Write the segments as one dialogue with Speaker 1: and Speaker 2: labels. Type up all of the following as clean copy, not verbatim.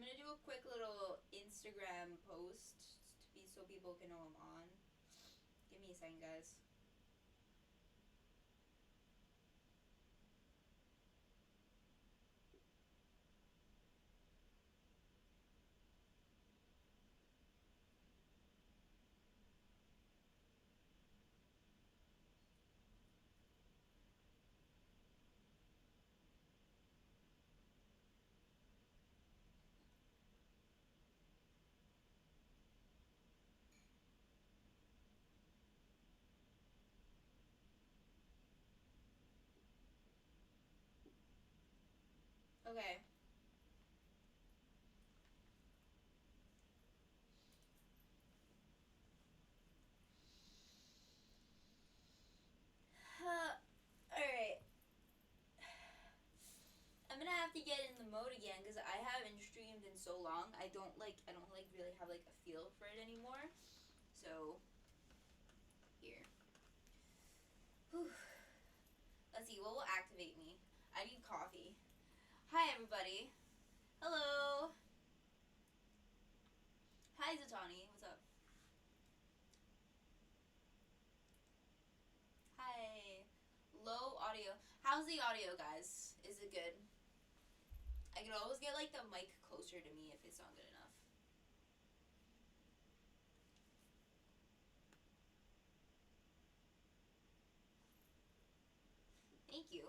Speaker 1: I'm gonna do a quick little Instagram post so people can know I'm on. Give me a second, guys. Okay. Alright. I'm gonna have to get in the mode again because I haven't streamed in so long. I don't really have like a feel for it anymore. So here. Whew. Let's see, what will activate me? I need coffee. Hi everybody. Hello. Hi Zatani. What's up? Hi. Low audio. How's the audio, guys? Is it good? I can always get like the mic closer to me if it's not good enough. Thank you.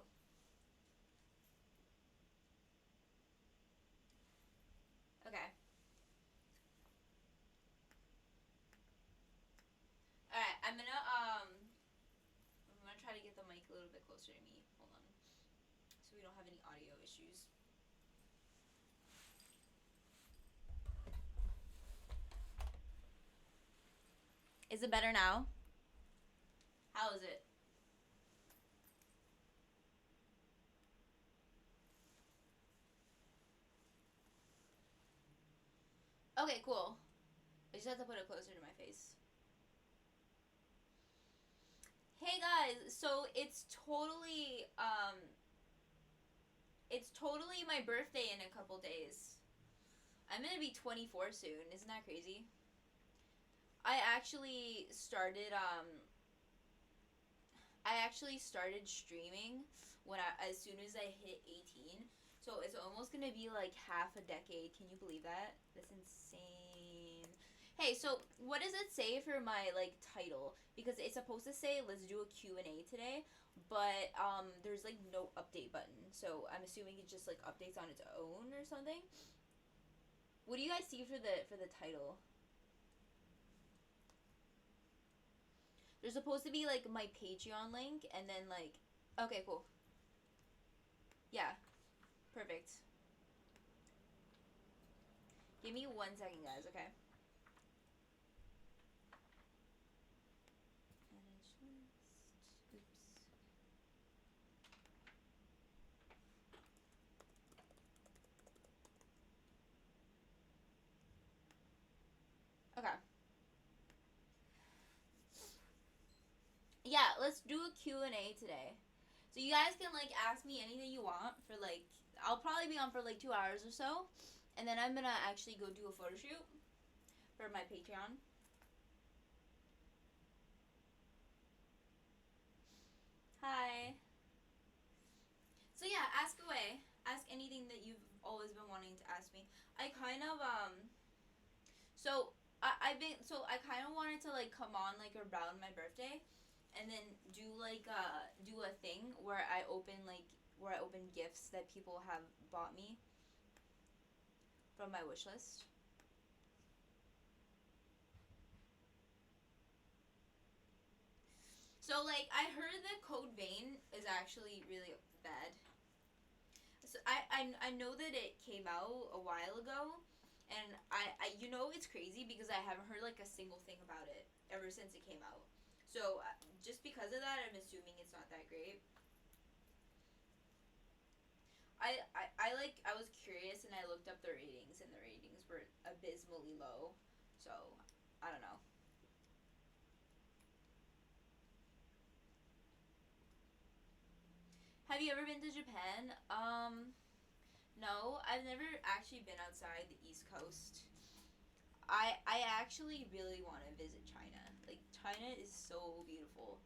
Speaker 1: Okay. Alright, I'm gonna try to get the mic a little bit closer to me. Hold on. So we don't have any audio issues. Is it better now? How is it? Okay, cool. I just have to put it closer to my face. Hey guys, so it's totally my birthday in a couple days. I'm gonna be 24 soon. Isn't that crazy? I actually started streaming as soon as I hit 18. So it's almost gonna be like half a decade. Can you believe that? That's insane. Hey, so what does it say for my like title? Because it's supposed to say let's do a Q&A today, but there's like no update button. So I'm assuming it just like updates on its own or something. What do you guys see for the title? There's supposed to be like my Patreon link and then like okay, cool. Yeah, perfect. Give me 1 second, guys, okay? Oops. Okay. Yeah, let's do a Q&A today. So you guys can like ask me anything you want for like I'll probably be on for like 2 hours or so. And then I'm going to actually go do a photo shoot for my Patreon. Hi. So yeah, ask away. Ask anything that you've always been wanting to ask me. I kind of so I kind of wanted to like come on like around my birthday, and then do a thing where I open gifts that people have bought me from my wish list. So like I heard that Code Vein is actually really bad. So I know that it came out a while ago, and I it's crazy because I haven't heard like a single thing about it ever since it came out. So just because of that, I'm assuming it's not that great. I was curious and I looked up the ratings and the ratings were abysmally low. So I don't know. Have you ever been to Japan? No, I've never actually been outside the East Coast. I actually really want to visit China. Like China is so beautiful.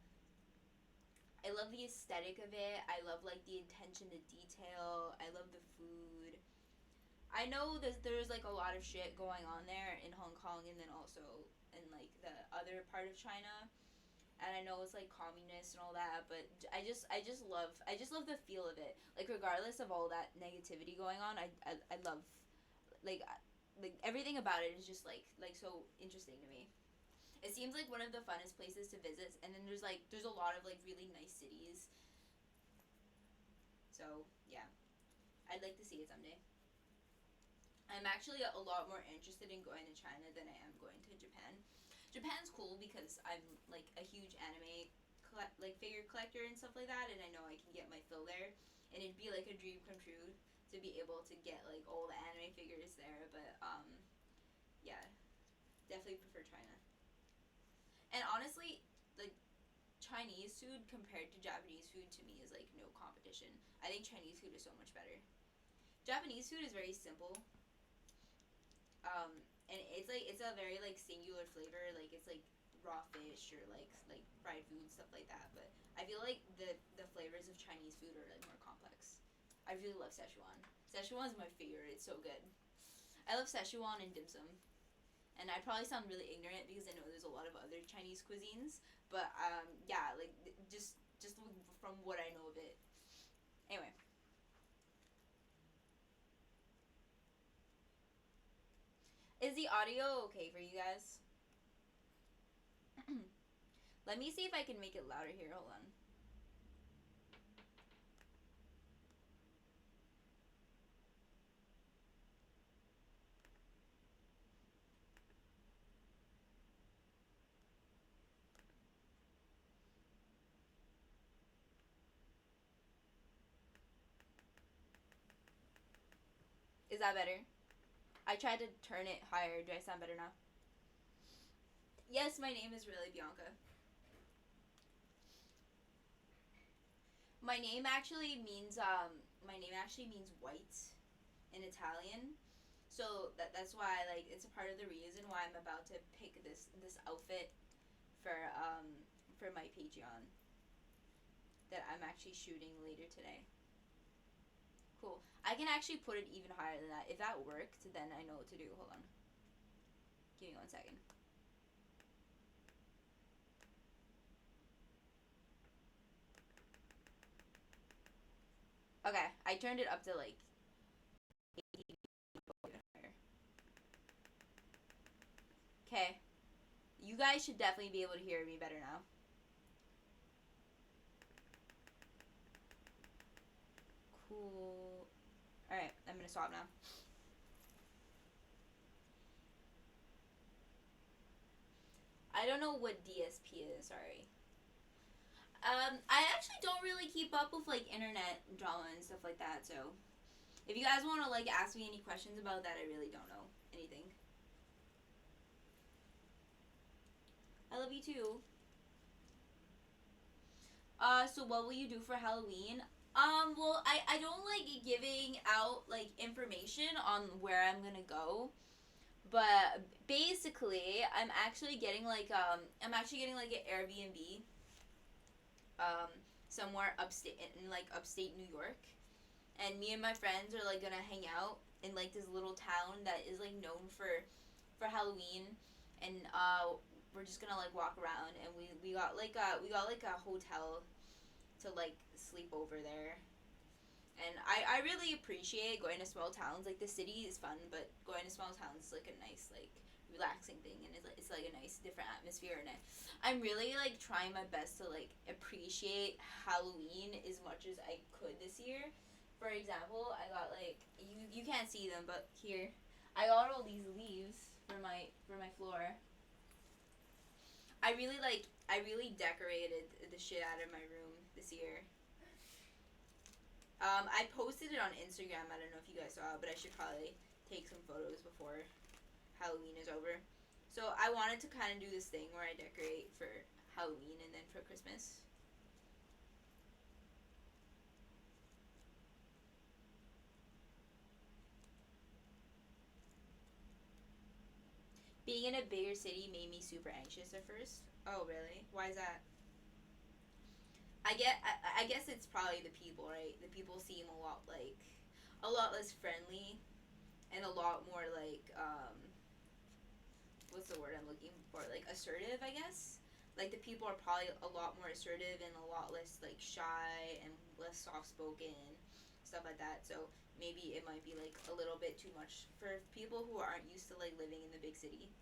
Speaker 1: I love the aesthetic of it. I love like the attention to detail. I love the food. I know there's like a lot of shit going on there in Hong Kong and then also in like the other part of China. And I know it's like communist and all that, but I just love the feel of it. Like regardless of all that negativity going on, I love like like everything about it is just like so interesting to me. It seems like one of the funnest places to visit, and then there's a lot of like really nice cities. So yeah, I'd like to see it someday. I'm actually a lot more interested in going to China than I am going to Japan. Japan's cool because I'm like a huge anime like figure collector and stuff like that, and I know I can get my fill there, and it'd be like a dream come true to be able to get like all the anime figures there. But yeah, definitely prefer China. And honestly, like Chinese food compared to Japanese food to me is like no competition. I think Chinese food is so much better. Japanese food is very simple. Um, and it's a very like singular flavor. Like it's like raw fish or like fried food stuff like that. But I feel like the flavors of Chinese food are like more complex. I really love Szechuan. Szechuan is my favorite. It's so good. I love Szechuan and dim sum. And I probably sound really ignorant because I know there's a lot of other Chinese cuisines, but yeah, like just from what I know of it. Anyway, is the audio okay for you guys? Let me see if I can make it louder here. Hold on. Is that better? I tried to turn it higher. Do I sound better now? Yes, my name is really Bianca. My name actually means white in Italian. So that's why like it's a part of the reason why I'm about to pick this outfit for my Patreon that I'm actually shooting later today. Cool. I can actually put it even higher than that. If that worked, then I know what to do. Hold on. Give me 1 second. Okay, I turned it up to like 80 even higher. Okay, you guys should definitely be able to hear me better now. Cool. All right, I'm gonna stop now. I don't know what DSP is. Sorry. I actually don't really keep up with like internet drama and stuff like that. So if you guys want to like ask me any questions about that, I really don't know anything. I love you too. So what will you do for Halloween? Well, I don't like giving out like information on where I'm gonna go, but basically I'm actually getting like an Airbnb um somewhere upstate in like upstate New York, and me and my friends are like gonna hang out in like this little town that is like known for Halloween, and we're just gonna like walk around, and we got like a hotel to like sleep over there. And I really appreciate going to small towns. Like the city is fun, but going to small towns is like a nice like relaxing thing, and it's like a nice different atmosphere. And I'm really like trying my best to like appreciate Halloween as much as I could this year. For example, I got like you can't see them, but here I got all these leaves for my floor. I really decorated the shit out of my room this year. I posted it on Instagram. I don't know if you guys saw it, but I should probably take some photos before Halloween is over. So I wanted to kind of do this thing where I decorate for Halloween and then for Christmas. Being in a bigger city made me super anxious at first. Oh, really? Why is that? I guess it's probably the people, right? The people seem a lot less friendly and a lot more like what's the word I'm looking for? Like assertive, I guess. Like the people are probably a lot more assertive and a lot less like shy and less soft spoken, stuff like that. So maybe it might be like a little bit too much for people who aren't used to like living in the big city.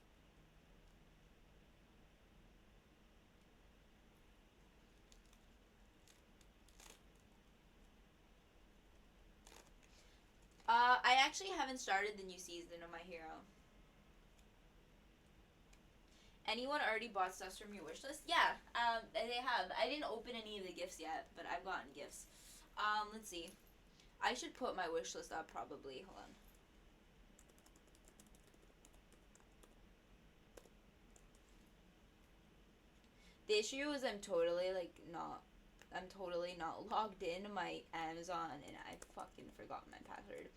Speaker 1: I actually haven't started the new season of My Hero. Anyone already bought stuff from your wish list? Yeah, they have. I didn't open any of the gifts yet, but I've gotten gifts. Let's see. I should put my wish list up probably. Hold on. The issue is I'm totally not logged into my Amazon and I fucking forgot my password.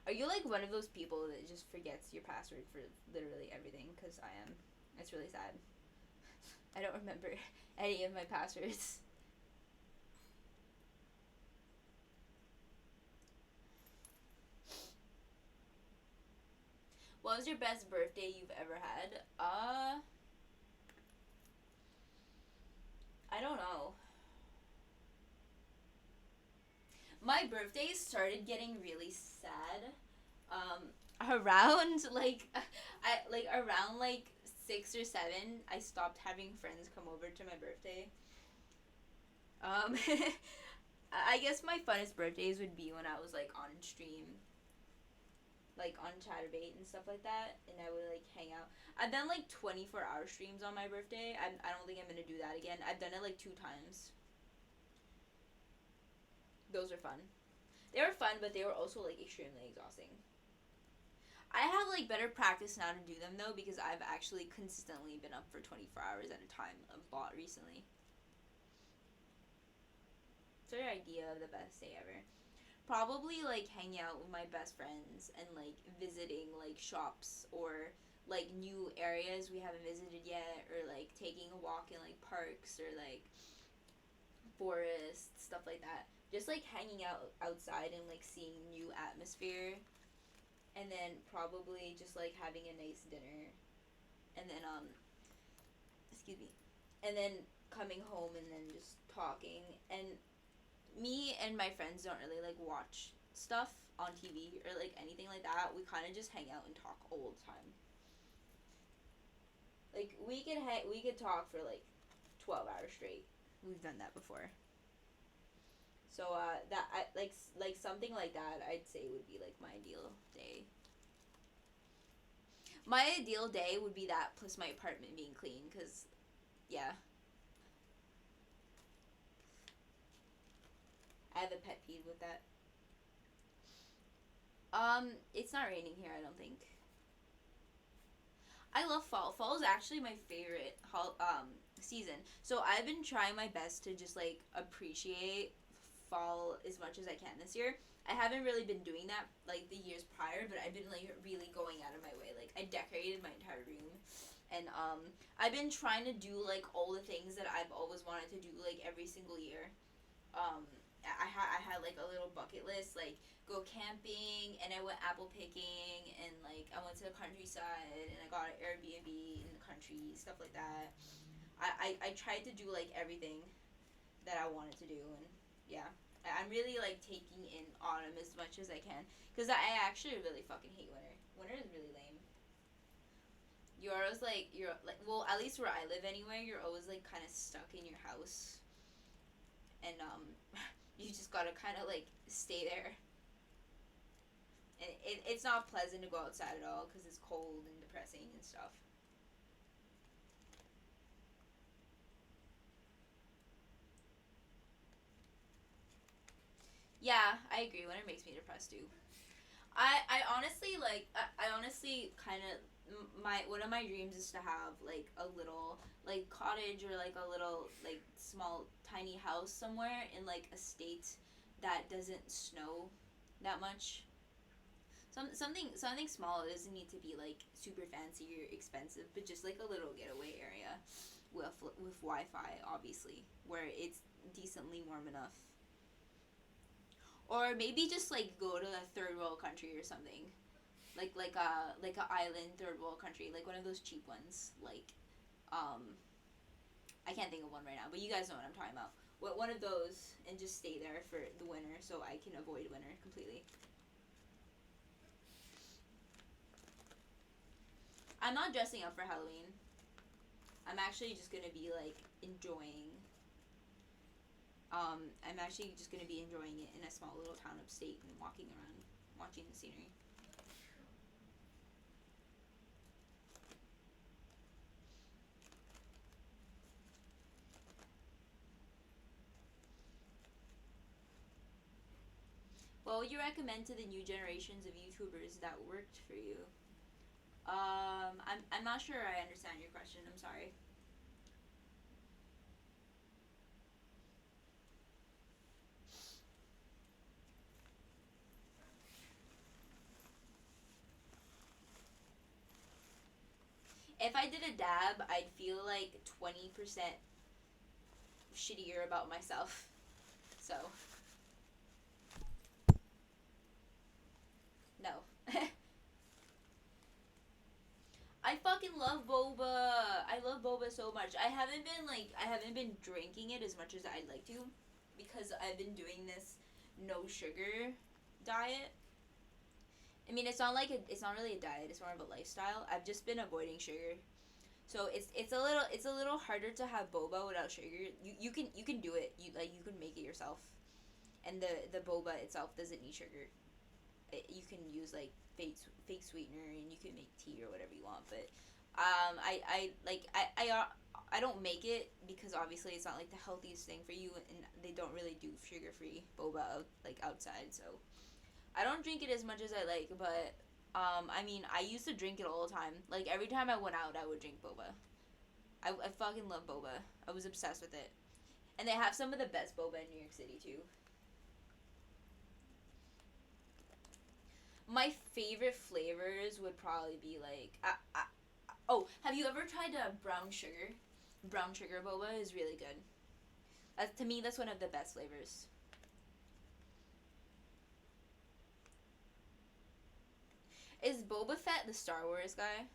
Speaker 1: Are you like one of those people that just forgets your password for literally everything? Because I am. It's really sad. I don't remember any of my passwords. What was your best birthday you've ever had? I don't know. My birthday started getting really sad. Around like around like 6 or 7, I stopped having friends come over to my birthday. Um, I guess my funnest birthdays would be when I was like on stream, like on Chatterbait and stuff like that, and I would like hang out. I've done like 24-hour streams on my birthday. I don't think I'm gonna do that again. I've done it like 2 times. Those are fun. They were fun, but they were also like extremely exhausting. I have like better practice now to do them though because I've actually consistently been up for 24 hours at a time a lot recently. What's your idea of the best day ever? Probably like hanging out with my best friends and like visiting like shops or like new areas we haven't visited yet or like taking a walk in like parks or like forests, stuff like that. Just like hanging out outside and like seeing new atmosphere and then probably just like having a nice dinner and then excuse me and then coming home and then just talking and me and my friends don't really like watch stuff on TV or like anything like that. We kind of just hang out and talk all the time. Like we could talk for like 12 hours straight. We've done that before. So that I like something like that I'd say would be like my ideal day. My ideal day would be that plus my apartment being clean cuz yeah, I have a pet peeve with that. It's not raining here, I don't think. I love fall. Fall is actually my favorite season. So I've been trying my best to just like appreciate fall as much as I can this year. I haven't really been doing that like the years prior, but I've been like really going out of my way. Like I decorated my entire room, and I've been trying to do like all the things that I've always wanted to do like every single year. I had like a little bucket list like go camping and I went apple picking and like I went to the countryside and I got an Airbnb in the country, stuff like that. I tried to do like everything that I wanted to do and yeah. I'm really like taking in autumn as much as I can because I actually really fucking hate winter. Winter is really lame. You're always like you're like well at least where I live anyway you're always like kind of stuck in your house and you just gotta kind of like stay there and it's not pleasant to go outside at all because it's cold and depressing and stuff. Yeah, I agree. Winter makes me depressed too. I honestly like I honestly kind of my one of my dreams is to have like a little like cottage or like a little like small tiny house somewhere in like a state that doesn't snow that much. Something small. It doesn't need to be like super fancy or expensive, but just like a little getaway area with Wi-Fi, obviously, where it's decently warm enough. Or maybe just like go to a third world country or something, like a island third world country, like one of those cheap ones. Like, I can't think of one right now, but you guys know what I'm talking about. What one of those, and just stay there for the winter, so I can avoid winter completely. I'm not dressing up for Halloween. I'm actually just gonna be like enjoying. I'm actually just gonna be enjoying it in a small little town upstate and walking around, watching the scenery. What would you recommend to the new generations of YouTubers that worked for you? I'm not sure I understand your question. I'm sorry. If I did a dab, I'd feel like 20% shittier about myself. So, no. I fucking love boba. I love boba so much. I haven't been drinking it as much as I'd like to because I've been doing this no sugar diet. I mean, it's not really a diet. It's more of a lifestyle. I've just been avoiding sugar. So it's a little harder to have boba without sugar. You can do it. You can make it yourself. And the boba itself doesn't need sugar. You can use like fake sweetener, and you can make tea or whatever you want. But I don't make it because obviously it's not like the healthiest thing for you, and they don't really do sugar free boba like outside. So I don't drink it as much as I like, but I mean, I used to drink it all the time. Like every time I went out, I would drink boba. I fucking love boba. I was obsessed with it, and they have some of the best boba in New York City too. My favorite flavors would probably be like, oh, have you ever tried brown sugar? Brown sugar boba is really good. To me, that's one of the best flavors. Is Boba Fett the Star Wars guy?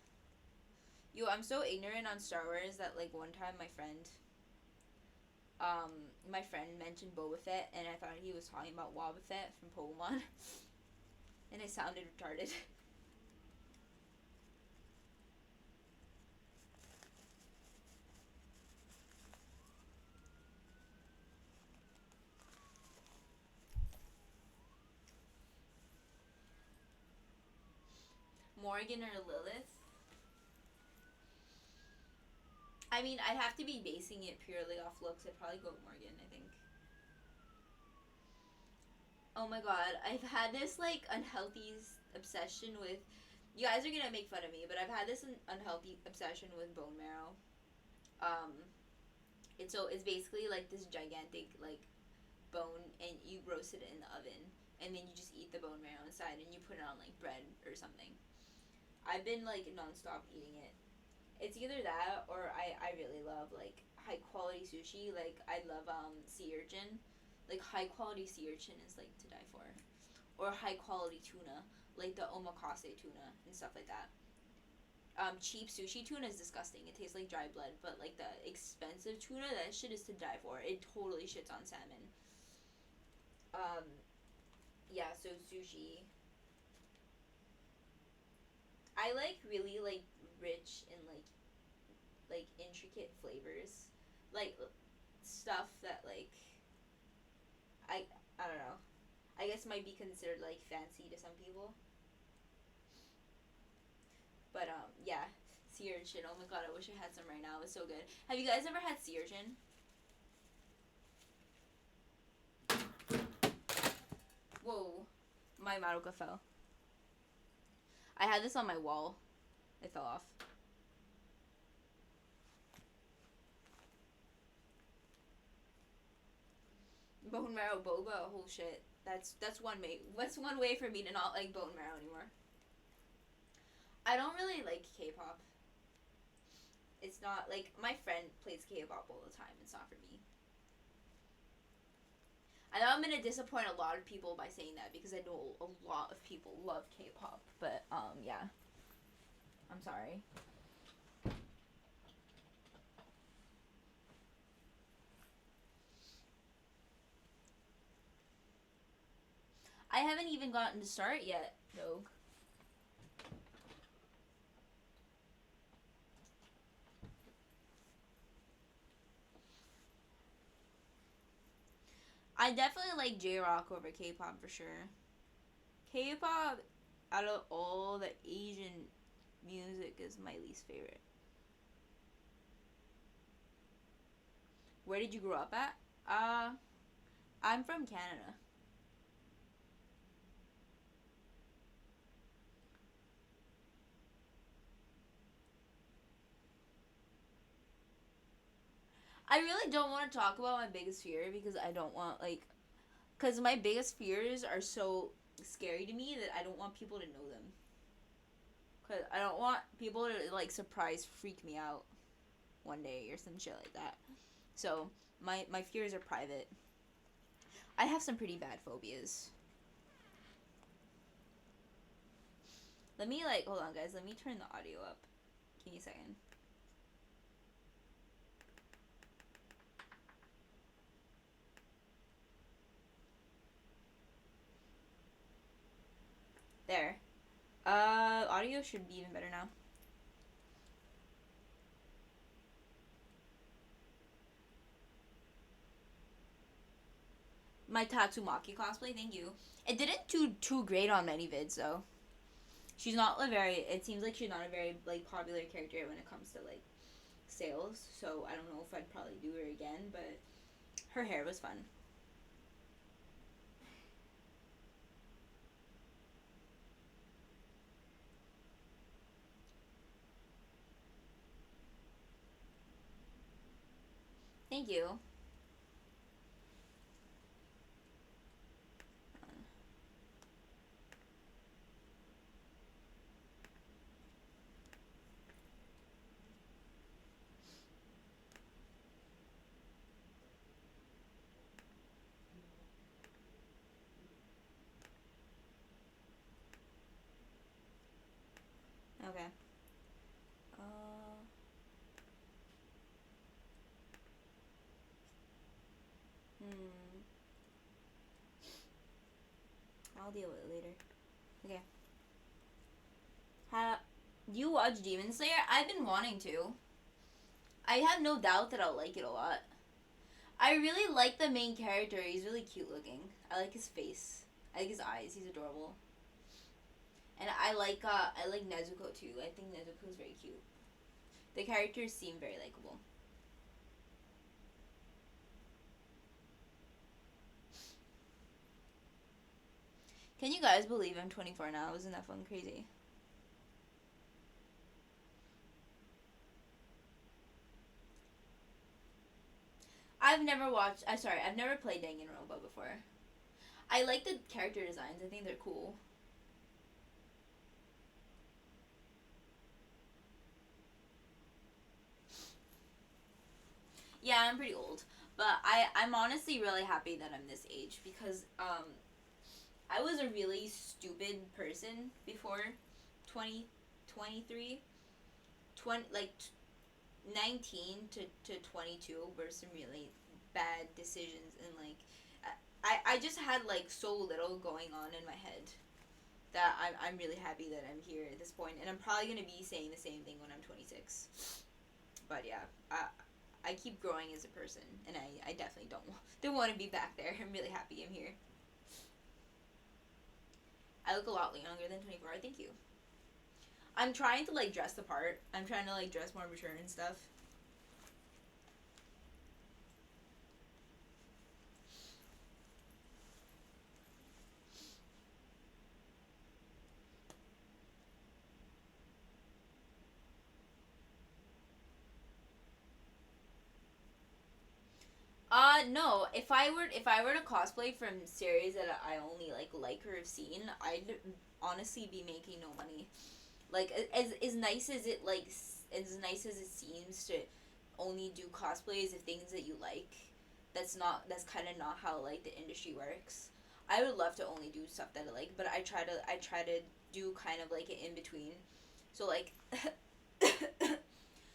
Speaker 1: Yo, I'm so ignorant on Star Wars that like one time um, my friend mentioned Boba Fett, and I thought he was talking about Wobba Fett from Pokemon, and it sounded retarded. Morgan or Lilith? I mean, I'd have to be basing it purely off looks. I'd probably go with Morgan, I think. Oh my god, I've had this like unhealthy obsession with. You guys are gonna make fun of me, but I've had this unhealthy obsession with bone marrow. Um, it's basically like this gigantic like bone, and you roast it in the oven, and then you just eat the bone marrow inside, and you put it on like bread or something. I've been like nonstop eating it. It's either that or I really love like high quality sushi. Like I love sea urchin. Like high quality sea urchin is like to die for. Or high quality tuna, like the omakase tuna and stuff like that. Cheap sushi tuna is disgusting. It tastes like dry blood, but like the expensive tuna, that shit is to die for. It totally shits on salmon. Um, yeah, so sushi. I like really like rich and like intricate flavors, like stuff that like I I don't know. I guess might be considered like fancy to some people, but yeah, sea urchin. Oh my god, I wish I had some right now. It's so good. Have you guys ever had sea urchin? Whoa, my Maruka fell. I had this on my wall. It fell off. bone marrow boba, whole shit. That's one way. What's one way for me to not like bone marrow anymore? I don't really like K-pop. It's not like my friend plays K-pop all the time. It's not for me. I know I'm gonna disappoint a lot of people by saying that because I know a lot of people love K-pop, but yeah, I'm sorry. I haven't even gotten to start yet, though. I definitely like J-Rock over K-pop for sure. K-pop, out of all the Asian music, is my least favorite. Where did you grow up at? I'm from Canada. I really don't want to talk about my biggest fear because I don't want because my biggest fears are so scary to me that I don't want people to know them. Cause I don't want people to surprise freak me out one day or some shit like that. So my fears are private. I have some pretty bad phobias. Let me hold on guys, let me turn the audio up. Give me a second. There. Audio should be even better now. My Tatsumaki cosplay, thank you. It didn't do too great on many vids though. She's not a very. It seems like she's not a very popular character when it comes to sales. So I don't know if I'd probably do her again, but her hair was fun. Thank you. Okay. Hmm. I'll deal with it later. Okay. You watch Demon Slayer? I've been wanting to. I have no doubt that I'll like it a lot. I really like the main character. He's really cute looking. I like his face. I like his eyes. He's adorable. And I like Nezuko too. I think Nezuko is very cute. The characters seem very likable. Can you guys believe I'm 24 now? Isn't that fucking crazy? I've never watched. I'm sorry. I've never played Danganronpa before. I like the character designs. I think they're cool. Yeah, I'm pretty old, but I'm honestly really happy that I'm this age because I was a really stupid person before 20, 23. 20 19 to 22 were some really bad decisions, and I just had so little going on in my head that I'm really happy that I'm here at this point, and I'm probably gonna be saying the same thing when I'm 26. But yeah, I keep growing as a person, and I definitely don't want to be back there. I'm really happy I'm here. I look a lot younger than 24. Thank you. I'm trying to dress the part. I'm trying to dress more mature and stuff. No. If I were to cosplay from series that I only like or have seen, I'd honestly be making no money. Like as nice as it as nice as it seems to only do cosplays of things that you like, that's kind of not how like the industry works. I would love to only do stuff that I like, but I try to do kind of like an in between. So like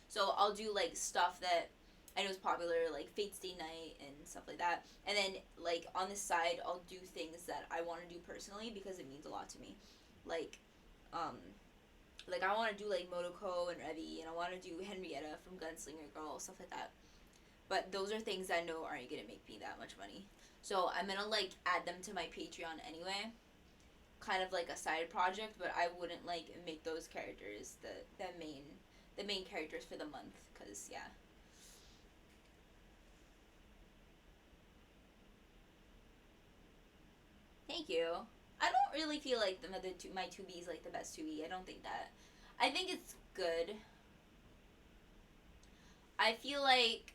Speaker 1: so I'll do like stuff that I know is popular, like Fate Stay Night and stuff like that. And then like on the side, I'll do things that I want to do personally because it means a lot to me. Like, um, like I want to do like Motoko and Revi, and I want to do Henrietta from Gunslinger Girl, stuff like that. But those are things I know aren't gonna make me that much money. So I'm gonna like add them to my Patreon anyway, kind of like a side project. But I wouldn't like make those characters the main characters for the month, cause yeah. Thank you. I don't really feel like my two B is like the best two B. I don't think that. I think it's good. I feel like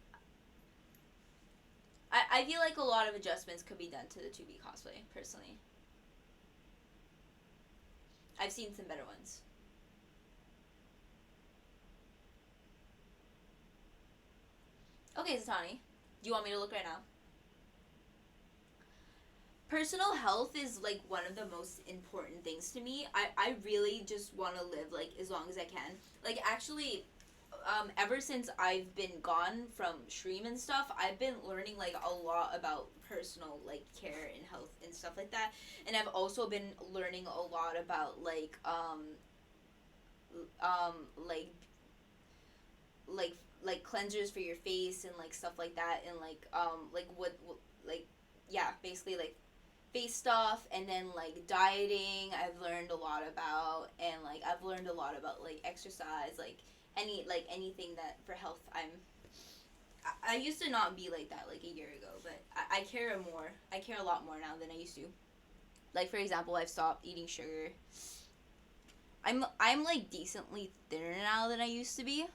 Speaker 1: I feel like a lot of adjustments could be done to the two B cosplay personally. I've seen some better ones. Okay, Satani, do you want me to look right now? Personal health is like one of the most important things to me. I really just want to live like as long as I can. Like actually, ever since I've been gone from stream and stuff, I've been learning like a lot about personal like care and health and stuff like that. And I've also been learning a lot about like like like cleansers for your face and like stuff like that, and like what like yeah, basically like face stuff. And then like dieting I've learned a lot about, and like I've learned a lot about like exercise, like anything that for health. I used to not be like that like a year ago, but I care more. I care a lot more now than I used to. Like for example, I've stopped eating sugar. I'm like decently thinner now than I used to be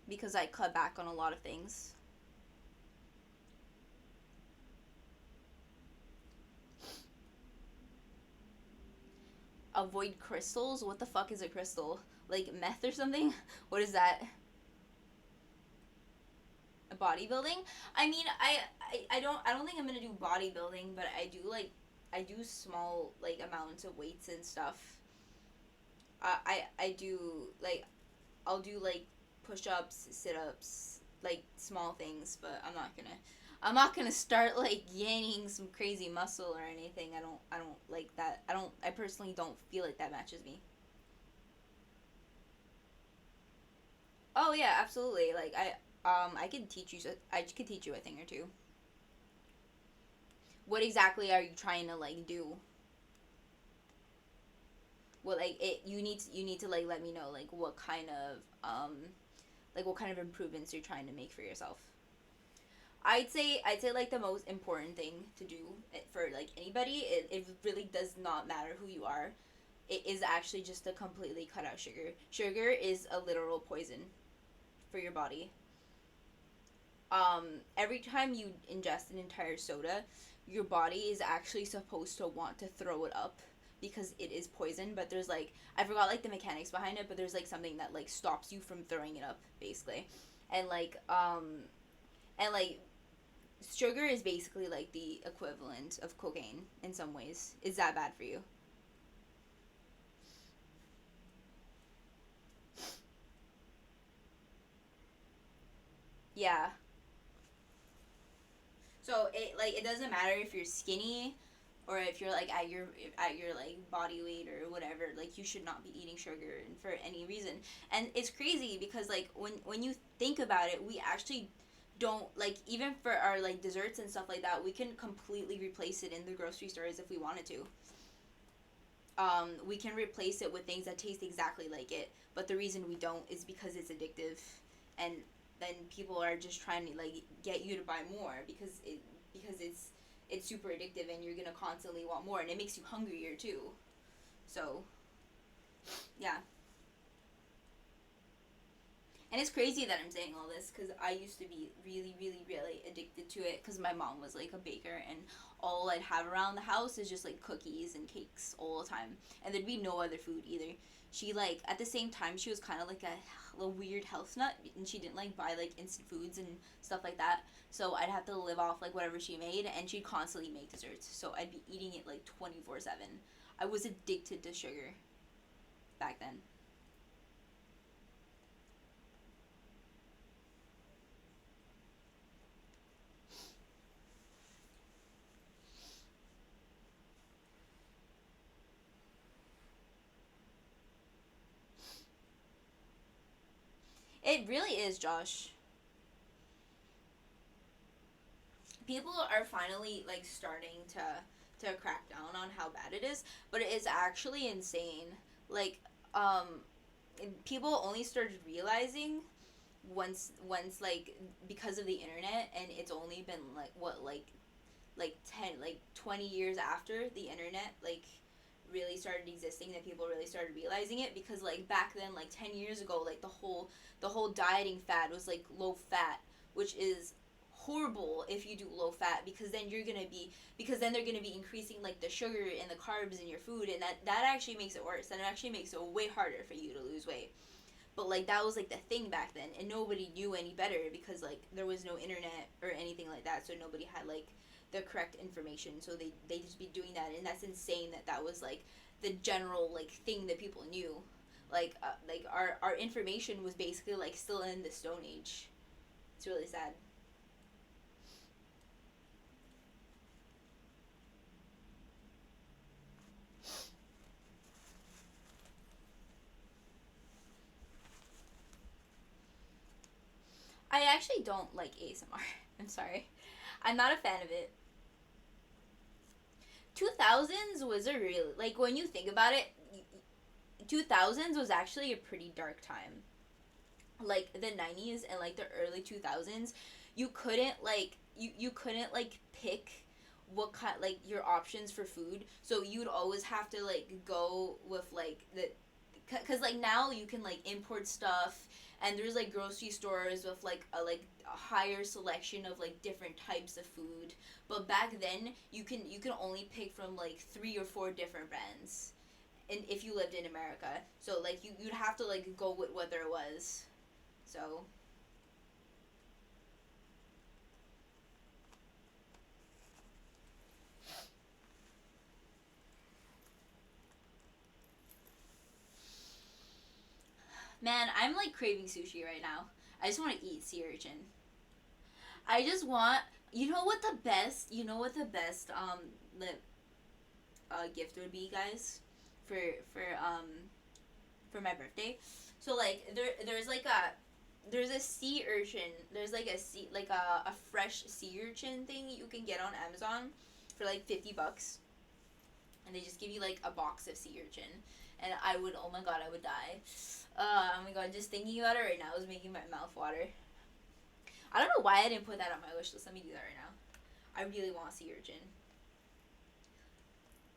Speaker 1: because I cut back on a lot of things. Avoid crystals? What the fuck is a crystal? Like meth or something? What is that? Bodybuilding? I mean, I don't think I'm gonna do bodybuilding, but I do small like amounts of weights and stuff. I do like I'll do like push ups, sit ups, like small things, but I'm not gonna start like gaining some crazy muscle or anything. I don't like that. I personally don't feel like that matches me. Oh yeah, absolutely. Like I could teach you. I could teach you a thing or two. What exactly are you trying to like do? What like it you need to like let me know like what kind of improvements you're trying to make for yourself. I'd say like the most important thing to do for like anybody, it really does not matter who you are. It is actually just to completely cut out sugar. Sugar is a literal poison for your body. Every time you ingest an entire soda, your body is actually supposed to want to throw it up because it is poison. But there's like I forgot like the mechanics behind it, but there's like something that like stops you from throwing it up basically, and like sugar is basically like the equivalent of cocaine in some ways. Is that bad for you? Yeah. So it doesn't matter if you're skinny or if you're like at your like body weight or whatever, like you should not be eating sugar and for any reason. And it's crazy because like when you think about it, we actually don't like even for our like desserts and stuff like that, we can completely replace it in the grocery stores if we wanted to. We can replace it with things that taste exactly like it, but the reason we don't is because it's addictive, and then people are just trying to like get you to buy more because it's super addictive and you're gonna constantly want more, and it makes you hungrier too. So yeah, And it's crazy that I'm saying all this because I used to be really, really, really addicted to it because my mom was like a baker and all I'd have around the house is just like cookies and cakes all the time. And there'd be no other food either. She like at the same time she was kind of like a weird health nut and she didn't like buy like instant foods and stuff like that. So I'd have to live off like whatever she made and she'd constantly make desserts. So I'd be eating it like 24/7. I was addicted to sugar back then. It really is, Josh. People are finally like starting to crack down on how bad it is, but it is actually insane. Like um people only started realizing once like because of the internet and it's only been like what like 10 like 20 years after the internet like really started existing that people really started realizing it because like back then like 10 years ago like the whole dieting fad was like low fat, which is horrible if you do low fat because then you're gonna be because then they're gonna be increasing like the sugar and the carbs in your food and that actually makes it worse and it actually makes it way harder for you to lose weight. But like that was like the thing back then and nobody knew any better because like there was no internet or anything like that, so nobody had like the correct information, so they just be doing that and that's insane that that was like the general like thing that people knew. Like our information was basically like still in the stone age. It's really sad. I actually don't like ASMR. I'm sorry, I'm not a fan of it. 2000s was a real like when you think about it, 2000s was actually a pretty dark time. Like the 90s and like the early 2000s, you couldn't you couldn't like pick what kind like your options for food, so you'd always have to like go with like the because like now you can like import stuff and there's like grocery stores with like a higher selection of like different types of food, but back then you can only pick from like three or four different brands and if you lived in America, so like you'd have to like go with what there was. So, man, I'm like craving sushi right now. I just want to eat sea urchin. I just want, you know what the best the gift would be, guys, for for um for my birthday. So like there's a sea urchin. There's like a fresh sea urchin thing you can get on Amazon for like $50, and they just give you like a box of sea urchin. And I would, oh my god, I would die. Oh my god, just thinking about it right now is making my mouth water. I don't know why I didn't put that on my wish list. Let me do that right now. I really want sea urchin.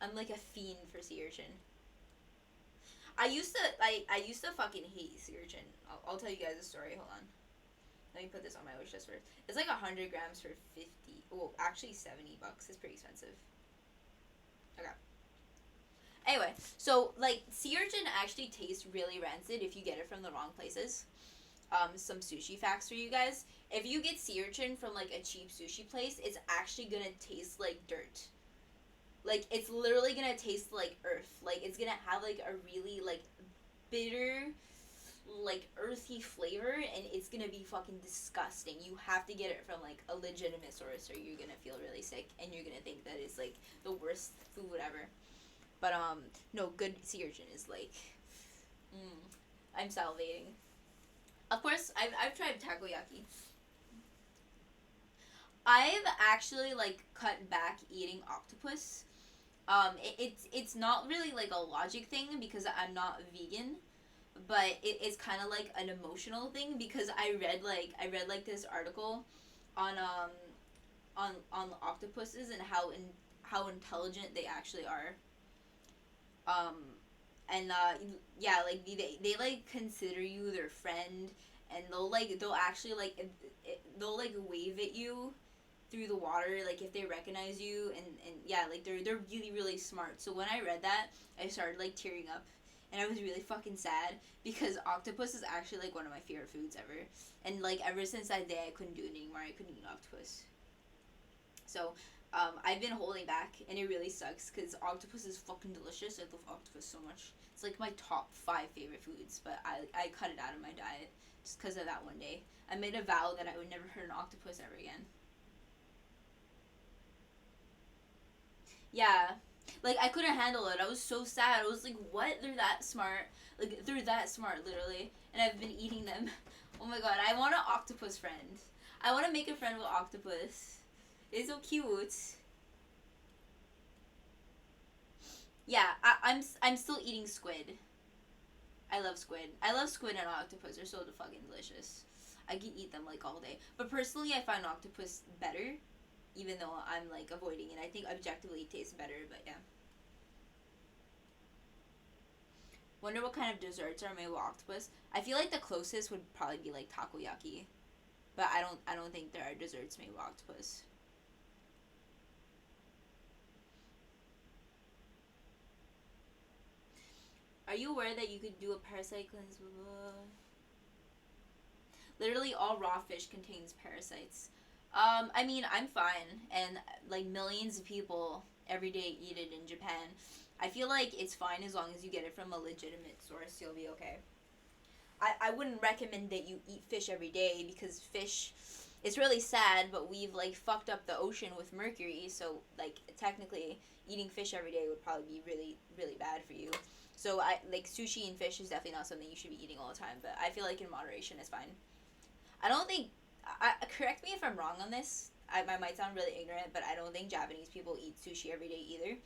Speaker 1: I'm like a fiend for sea urchin. I used to fucking hate sea urchin. I'll tell you guys a story. Hold on. Let me put this on my wish list first. It's like 100 grams for 50. Well, actually $70. It's pretty expensive. Okay. Anyway, so like sea urchin actually tastes really rancid if you get it from the wrong places. Some sushi facts for you guys. If you get sea urchin from like a cheap sushi place, it's actually gonna taste like dirt. Like it's literally gonna taste like earth. Like it's gonna have like a really like bitter, like earthy flavor, and it's gonna be fucking disgusting. You have to get it from like a legitimate source, or you're gonna feel really sick, and you're gonna think that it's like the worst food ever. But no, good sea urchin is like, mm, I'm salivating. Of course, I've tried takoyaki. I've actually like cut back eating octopus. It's not really like a logic thing because I'm not vegan, but it's kind of like an emotional thing because I read like this article on on octopuses and how intelligent they actually are. Um, and yeah, like they like consider you their friend, and they'll actually they'll like wave at you through the water, like if they recognize you, and yeah, like they're really really smart. So when I read that, I started like tearing up, and I was really fucking sad because octopus is actually like one of my favorite foods ever, and like ever since that day I couldn't do it anymore. I couldn't eat octopus. So I've been holding back, and it really sucks because octopus is fucking delicious. I love octopus so much. It's like my top five favorite foods, but I cut it out of my diet just because of that one day. I made a vow that I would never hurt an octopus ever again. Yeah. Like I couldn't handle it. I was so sad. I was like, "What? They're that smart. Like they're that smart, literally." And I've been eating them. Oh my god, I want an octopus friend. I want to make a friend with octopus. It's so cute. Yeah, I'm still eating squid. I love squid. I love squid and octopus. They're so fucking delicious. I could eat them like all day. But personally, I find octopus better, even though I'm like avoiding it. I think objectively it tastes better. But yeah. Wonder what kind of desserts are made with octopus. I feel like the closest would probably be like takoyaki, but I don't think there are desserts made with octopus. Are you aware that you could do a parasite cleanse? Literally all raw fish contains parasites. I mean, I'm fine, and like millions of people every day eat it in Japan. I feel like it's fine as long as you get it from a legitimate source. You'll be okay. I wouldn't recommend that you eat fish every day because fish, it's really sad, but we've like fucked up the ocean with mercury. So like technically, eating fish every day would probably be really really bad for you. So I like sushi and fish is definitely not something you should be eating all the time. But I feel like in moderation is fine. I don't think. Correct me if I'm wrong on this. I might sound really ignorant, but I don't think Japanese people eat sushi every day either.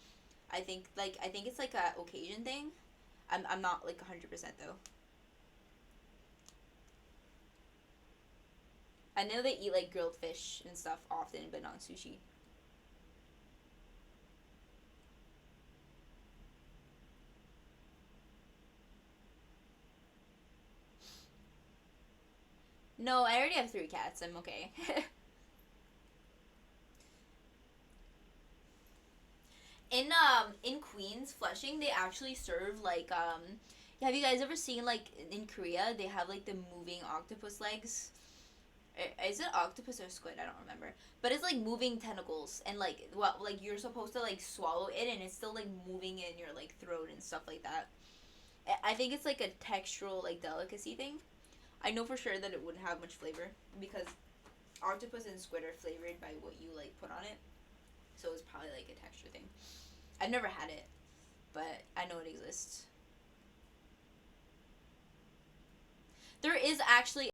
Speaker 1: I think it's like a occasion thing. I'm not like 100% though. I know they eat like grilled fish and stuff often, but not sushi. No, I already have three cats. I'm okay. In Queens, Flushing, they actually serve like have you guys ever seen like in Korea they have like the moving octopus legs? Is it octopus or squid? I don't remember. But it's like moving tentacles and like what like you're supposed to like swallow it and it's still like moving in your like throat and stuff like that. I think it's like a textural like delicacy thing. I know for sure that it wouldn't have much flavor because octopus and squid are flavored by what you like put on it. So it's probably like a texture thing. I've never had it, but I know it exists. There is actually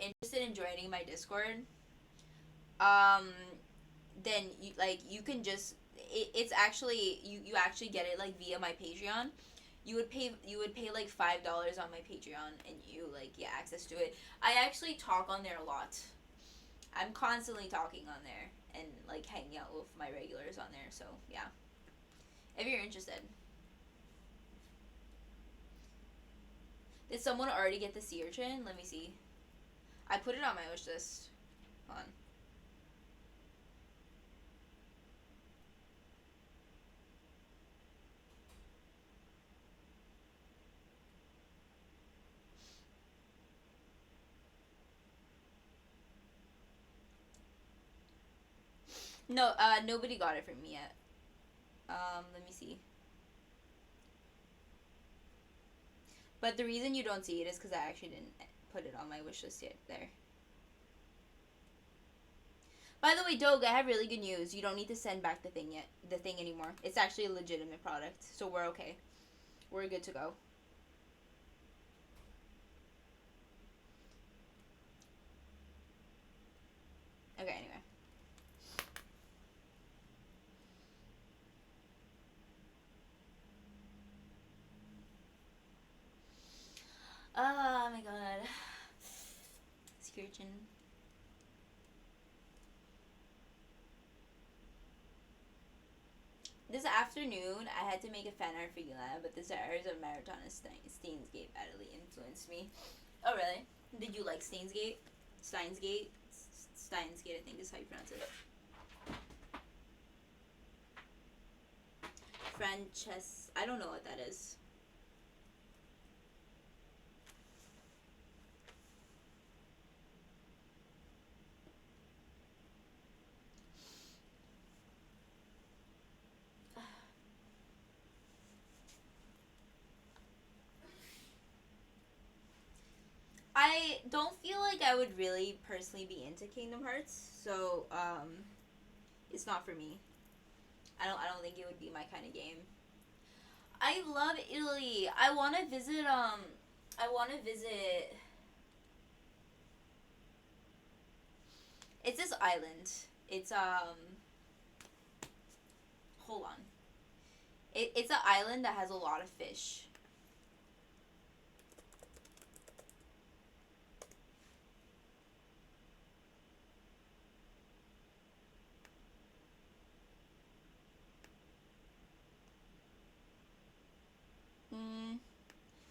Speaker 1: interested in joining my Discord. Um, then you can just it's actually you actually get it like via my Patreon. You would pay like $5 on my Patreon and you like get access to it. I actually talk on there a lot. I'm constantly talking on there and like hanging out with my regulars on there. So yeah, if you're interested. Did someone already get the sea urchin? Let me see. I put it on my wish list. Hold on. No, nobody got it from me yet. Let me see. But the reason you don't see it is because I actually didn't put it on my wish list yet. There. By the way, Doug, I have really good news. You don't need to send back the thing yet. The thing anymore. It's actually a legitimate product, so we're okay. We're good to go. Okay. Anyway. Oh my god. Skirchin. This afternoon, I had to make a fan art for Yula, but the desires of Maratona Steins Gate badly influenced me. Oh really? Did you like Steins Gate? Steins Gate? Steins Gate, I think is how you pronounce it. Frances. I don't know what that is. I don't feel like I would really personally be into Kingdom Hearts, so it's not for me. I don't think it would be my kind of game. I love Italy. I want to visit I want to visit it's this island. It's hold on. It's an island that has a lot of fish. Mm,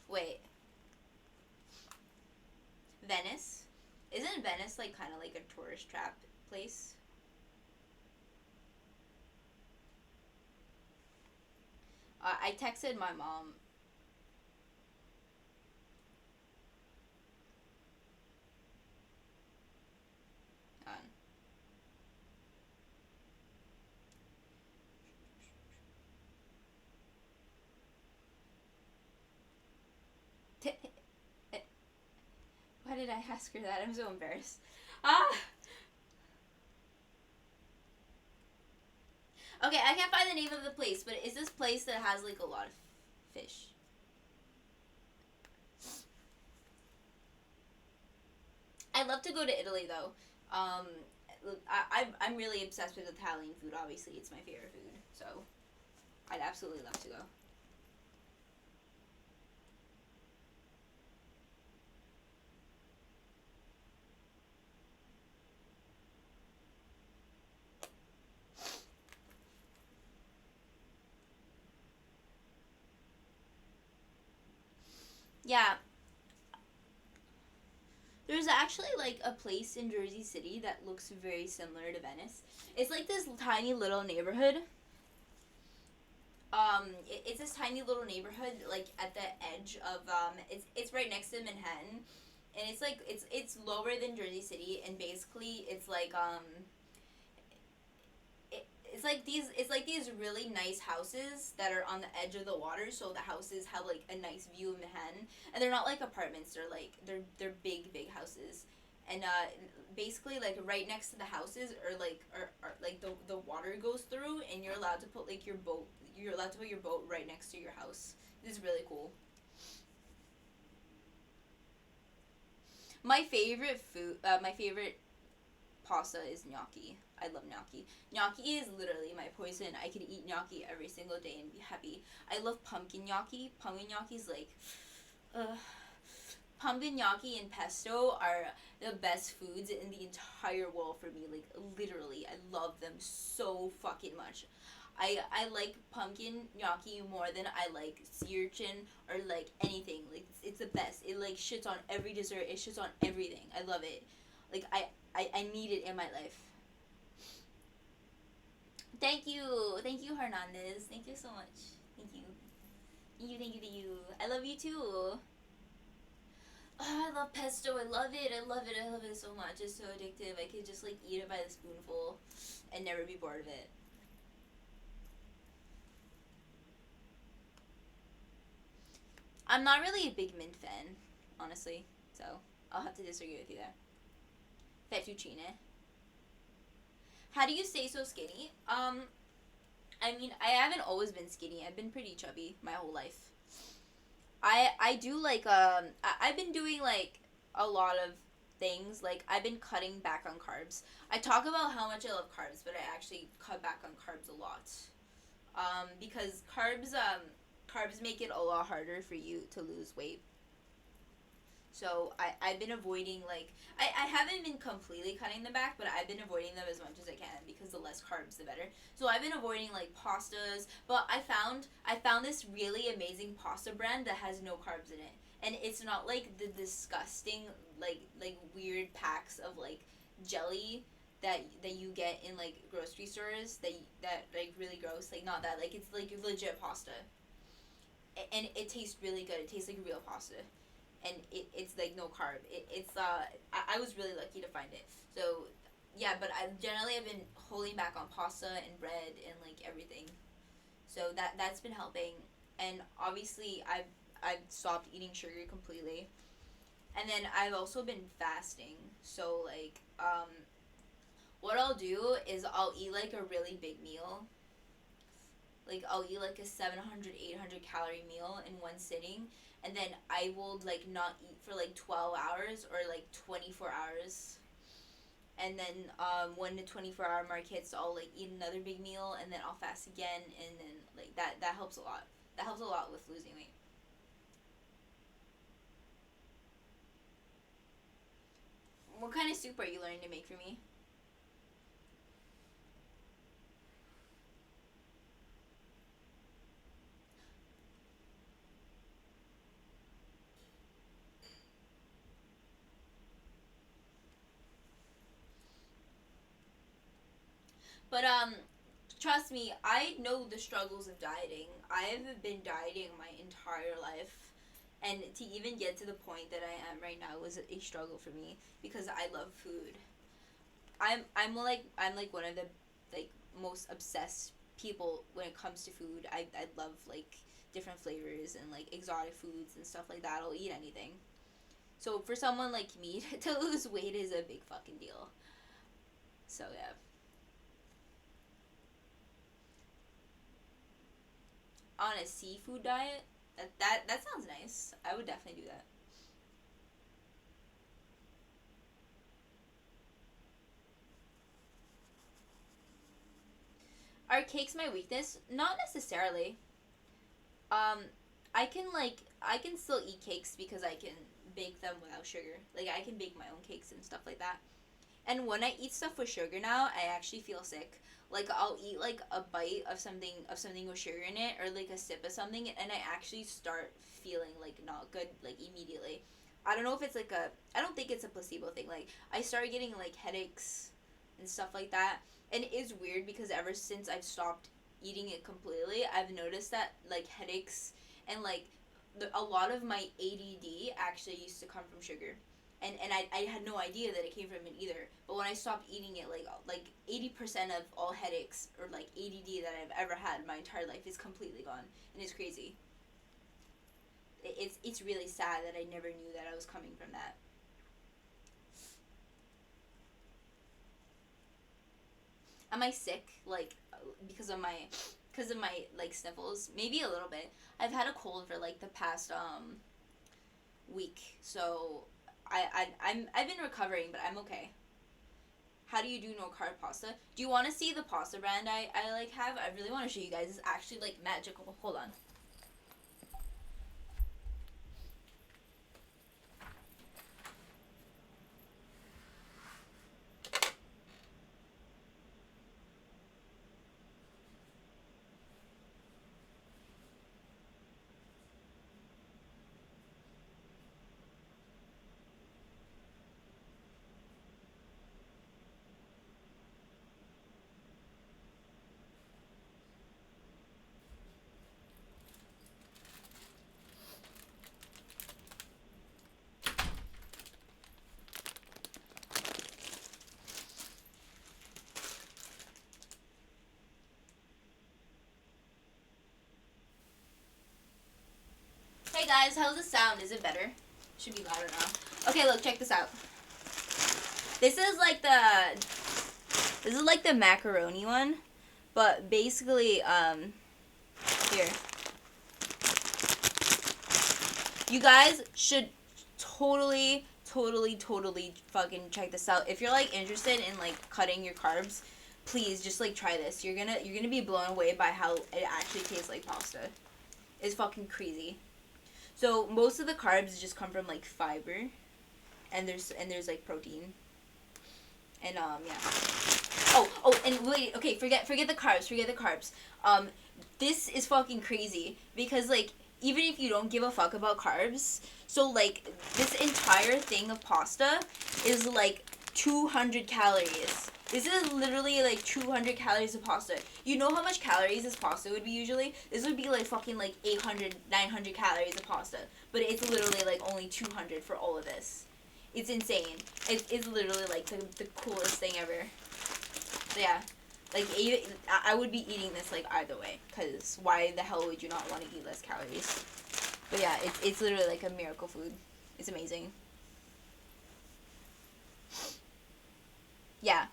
Speaker 1: wait. Venice? Isn't Venice like kind of like a tourist trap place? I texted my mom. On. Why did I ask her that? I'm so embarrassed. Ah. Okay, I can't find the name of the place, but is this place that has like a lot of fish? I'd love to go to Italy though. I'm really obsessed with Italian food. Obviously, it's my favorite food, so I'd absolutely love to go. Yeah, there's actually like a place in Jersey City that looks very similar to Venice. It's like this tiny little neighborhood. It's this tiny little neighborhood like at the edge of it's right next to Manhattan, and it's lower than Jersey City, and basically it's like these really nice houses that are on the edge of the water, so the houses have like a nice view of Manhattan, and they're not like apartments, they're big houses. And basically like right next to the houses are like the water goes through, and you're allowed to put like you're allowed to put your boat right next to your house. This is really cool. My favorite pasta is gnocchi. I love gnocchi. Gnocchi is literally my poison. I could eat gnocchi every single day and be happy. I love pumpkin gnocchi. Pumpkin gnocchi is like, uh, pumpkin gnocchi and pesto are the best foods in the entire world for me. Like literally, I love them so fucking much. I like pumpkin gnocchi more than I like sea urchin or like anything. Like it's the best. It like shits on every dessert. It shits on everything. I love it. Like I need it in my life. Thank you, Hernandez. Thank you so much. Thank you. Thank you. I love you too. Oh, I love pesto. I love it. I love it. I love it so much. It's so addictive. I could just like eat it by the spoonful and never be bored of it. I'm not really a big mint fan, honestly. So I'll have to disagree with you there. Fettuccine. How do you stay so skinny? I mean, I haven't always been skinny. I've been pretty chubby my whole life. I do like I've been doing like a lot of things. Like I've been cutting back on carbs. I talk about how much I love carbs, but I actually cut back on carbs a lot. Because carbs make it a lot harder for you to lose weight. So I've been avoiding like I haven't been completely cutting them back, but I've been avoiding them as much as I can because the less carbs the better. So I've been avoiding like pastas, but I found this really amazing pasta brand that has no carbs in it. and it's not like the disgusting like weird packs of like jelly that you get in like grocery stores that like really gross, like not that, like it's like legit pasta, and it tastes really good. It tastes like real pasta, and it's like no carb. I was really lucky to find it. So yeah, but I generally have been holding back on pasta and bread and like everything. So that's been helping, and obviously I've stopped eating sugar completely, and then I've also been fasting. So like what I'll do is I'll eat like a really big meal. Like I'll eat like a 700 800 calorie meal in one sitting, and then I will like not eat for like 12 hours or like 24 hours. And then when the 24-hour mark hits, I'll like eat another big meal, and then I'll fast again, and then like that helps a lot. That helps a lot with losing weight. What kind of soup are you learning to make for me? But trust me, I know the struggles of dieting. I've been dieting my entire life, and to even get to the point that I am right now was a struggle for me because I love food. I'm like one of the like most obsessed people when it comes to food. I love like different flavors and like exotic foods and stuff like that. I'll eat anything. So for someone like me to lose weight is a big fucking deal. So yeah. On a seafood diet, that sounds nice. I would definitely do that. Are cakes my weakness? Not necessarily. Um, I can still eat cakes because I can bake them without sugar. Like I can bake my own cakes and stuff like that. And when I eat stuff with sugar now, I actually feel sick. Like I'll eat like a bite of something with sugar in it, or like a sip of something, and I actually start feeling like not good like immediately. I don't know if it's like a I don't think it's a placebo thing. Like I started getting like headaches and stuff like that. And it is weird because ever since I've stopped eating it completely, I've noticed that like headaches and like a lot of my ADD actually used to come from sugar. And I had no idea that it came from it either. But when I stopped eating it, like 80% of all headaches or like ADD that I've ever had my entire life is completely gone, and it's crazy. It's really sad that I never knew that I was coming from that. Am I sick because of my like sniffles? Maybe a little bit. I've had a cold for like the past week, so I've been recovering, but I'm okay. How do you do no carb pasta? Do you want to see the pasta brand I like have? I really want to show you guys. It's actually like magical. Hold on. Hey guys, how's the sound? Is it better? Should be louder now. Okay, look, check this out. This is like the macaroni one, but basically here. You guys should totally fucking check this out. If you're like interested in like cutting your carbs, please just like try this. You're gonna be blown away by how it actually tastes like pasta. It's fucking crazy. So most of the carbs just come from like fiber, and there's like protein, and yeah. And wait, okay, forget the carbs, forget the carbs. This is fucking crazy because like even if you don't give a fuck about carbs, so like this entire thing of pasta is like 200 calories. This is literally like 200 calories of pasta. You know how much calories this pasta would be usually? This would be like fucking like 800, 900 calories of pasta. But it's literally like only 200 for all of this. It's insane. It's literally like the coolest thing ever. So yeah. Like, I would be eating this like either way. Because why the hell would you not want to eat less calories? But yeah, it's literally like a miracle food. It's amazing. Yeah.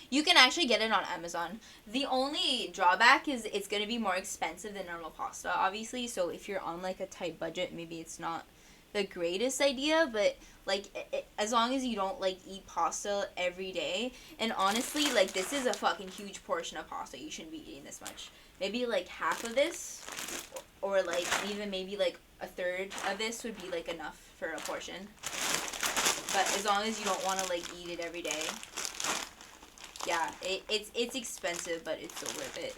Speaker 1: You can actually get it on Amazon. The only drawback is it's going to be more expensive than normal pasta, obviously. So if you're on like a tight budget, maybe it's not the greatest idea, but like as long as you don't like eat pasta every day, and honestly, like this is a fucking huge portion of pasta. You shouldn't be eating this much. Maybe like half of this, or like even maybe like a third of this would be like enough for a portion. But as long as you don't want to like eat it every day, yeah, it's expensive, but it's still worth it.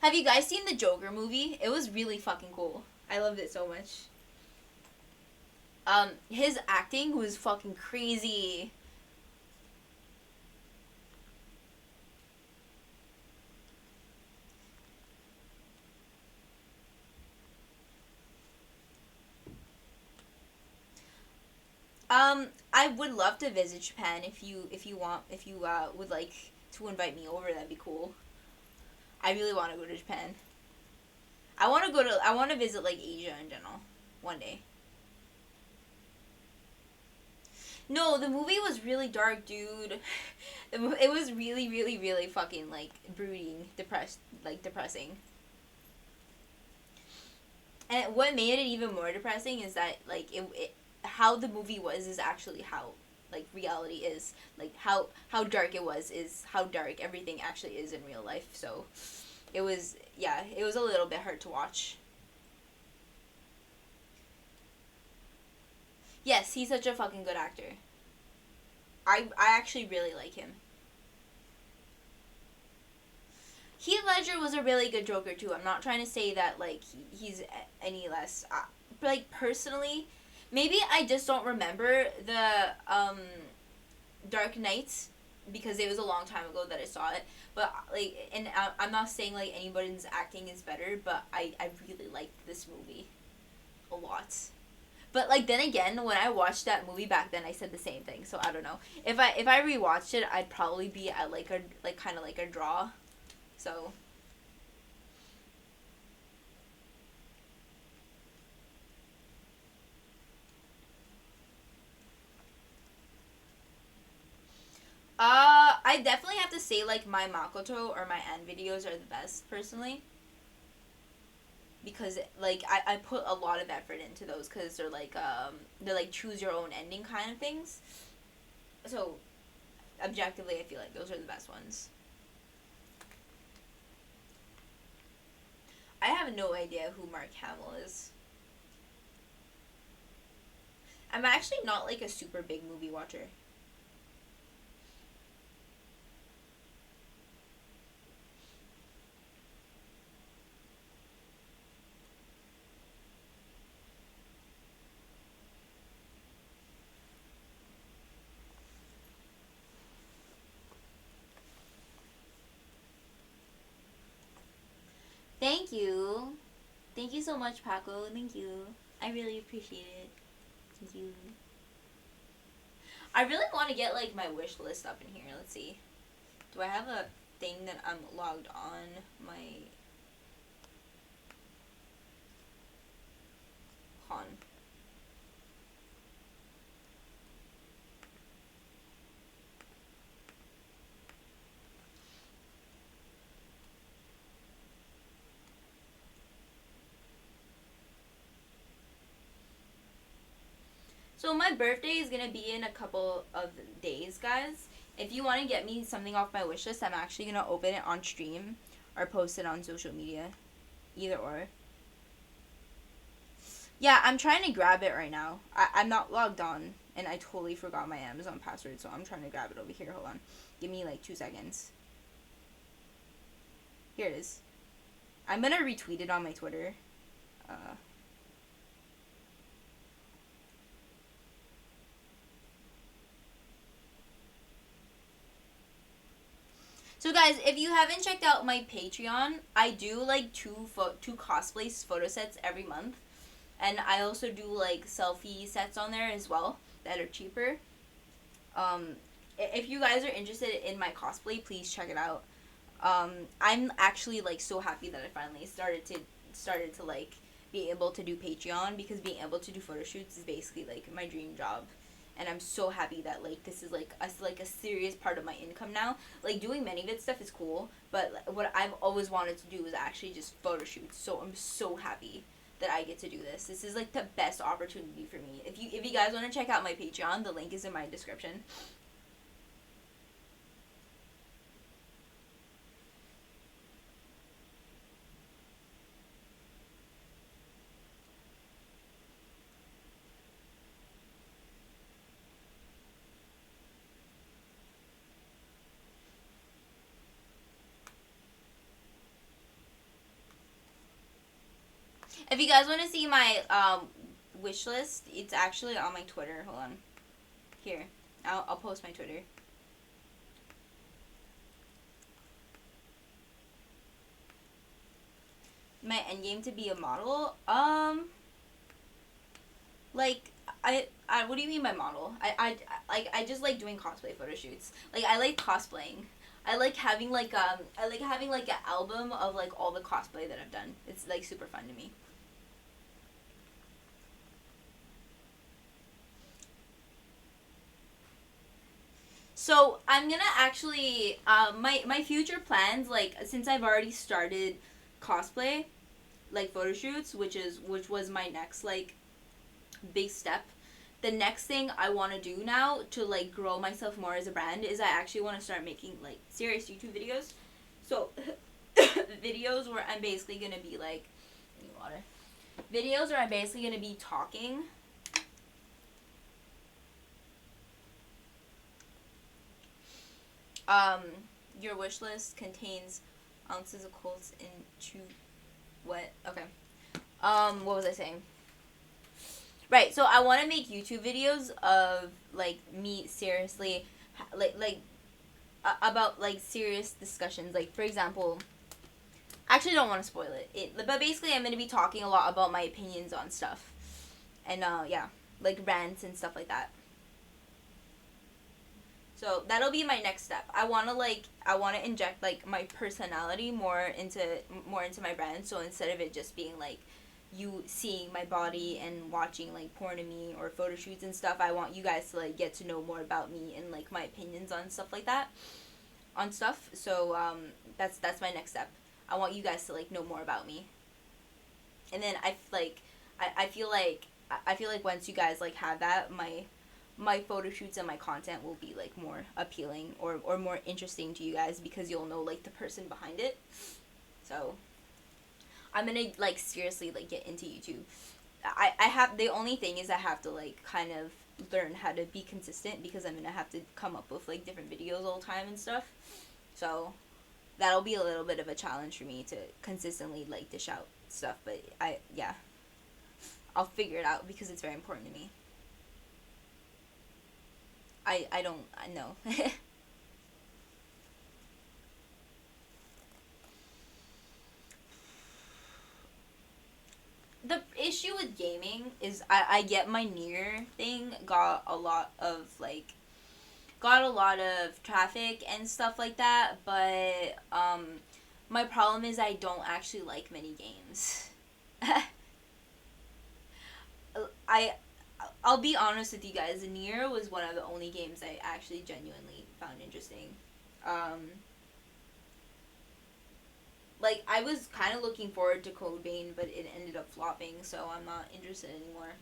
Speaker 1: Have you guys seen the Joker movie? It was really fucking cool. I loved it so much. His acting was fucking crazy. I would love to visit Japan if you want if you would like to invite me over. That'd be cool. I really want to go to Japan. I want to visit like Asia in general one day. No, the movie was really dark, dude. It was really, really, really fucking like brooding, depressing. And what made it even more depressing is that like how the movie was is actually how like reality is. Like how dark it was is how dark everything actually is in real life. So it was, yeah, it was a little bit hard to watch. Yes, he's such a fucking good actor. I actually really like him. Heath Ledger was a really good Joker too. I'm not trying to say that like he's any less. But like personally, maybe I just don't remember the Dark Knight because it was a long time ago that I saw it. But like, and I'm not saying like anybody's acting is better, but I really liked this movie a lot. But like then again, when I watched that movie back then, I said the same thing. So I don't know. If I rewatched it, I'd probably be at like a like kind of like a draw. So I definitely have to say like my Makoto or my N videos are the best personally because like I put a lot of effort into those because they're like choose your own ending kind of things. So objectively, I feel like those are the best ones. I have no idea who Mark Hamill is. I'm actually not like a super big movie watcher. Thank you. Thank you so much, Paco. Thank you. I really appreciate it. Thank you. I really want to get like my wish list up in here. Let's see. Do I have a thing that I'm logged on my con? So my birthday is gonna be in a couple of days, guys. If you want to get me something off my wish list, I'm actually gonna open it on stream. or post it on social media. Either or. Yeah, I'm trying to grab it right now. I'm not logged on, and I totally forgot my Amazon password, so I'm trying to grab it over here. Hold on. Give me like 2 seconds. Here it is. I'm gonna retweet it on my Twitter. Uh, So guys, if you haven't checked out my Patreon, I do like two cosplay photo sets every month, and I also do like selfie sets on there as well that are cheaper. If you guys are interested in my cosplay, please check it out. I'm actually like so happy that I finally started to like be able to do Patreon, because being able to do photo shoots is basically like my dream job, and I'm so happy that like this is like a serious part of my income now. Like doing ManyVid stuff is cool, but what I've always wanted to do is actually just photo shoots. So I'm so happy that I get to do this. This is like the best opportunity for me. If you guys want to check out my Patreon, the link is in my description. If you guys want to see my wish list, it's actually on my Twitter. Hold on. Here. I'll post my Twitter. My end game to be a model? Like, what do you mean by model? I just like doing cosplay photo shoots. Like, I like cosplaying. I like having like an album of like all the cosplay that I've done. It's like super fun to me. So I'm gonna actually my future plans, like since I've already started cosplay, like photo shoots, which was my next like big step. The next thing I want to do now to like grow myself more as a brand is I actually want to start making like serious YouTube videos. So videos where I'm basically gonna be like, I need water. Videos where I'm basically gonna be talking. Um, your wish list contains ounces of quotes into what? Okay. What was I saying? Right. So I want to make YouTube videos of like me seriously, about like serious discussions. Like for example, I actually don't want to spoil it. But basically, I'm gonna be talking a lot about my opinions on stuff, and yeah, like rants and stuff like that. So that'll be my next step. I want to inject like my personality more into my brand. So instead of it just being like you seeing my body and watching like porn of me or photo shoots and stuff, I want you guys to like get to know more about me and like my opinions on stuff like that, on stuff. So that's my next step. I want you guys to like know more about me. And then I feel like once you guys like have that, my photo shoots and my content will be like more appealing or more interesting to you guys, because you'll know like the person behind it. So I'm gonna like seriously like get into YouTube. I have, the only thing is I have to like kind of learn how to be consistent, because I'm gonna have to come up with like different videos all the time and stuff. So that'll be a little bit of a challenge for me to consistently like dish out stuff, but yeah, I'll figure it out because it's very important to me. I don't I know. The issue with gaming is I get my Nier thing got a lot of traffic and stuff like that, but my problem is I don't actually like many games. I I'll be honest with you guys. Nier was one of the only games I actually genuinely found interesting. Um, like I was kind of looking forward to Code Vein, but it ended up flopping, so I'm not interested anymore.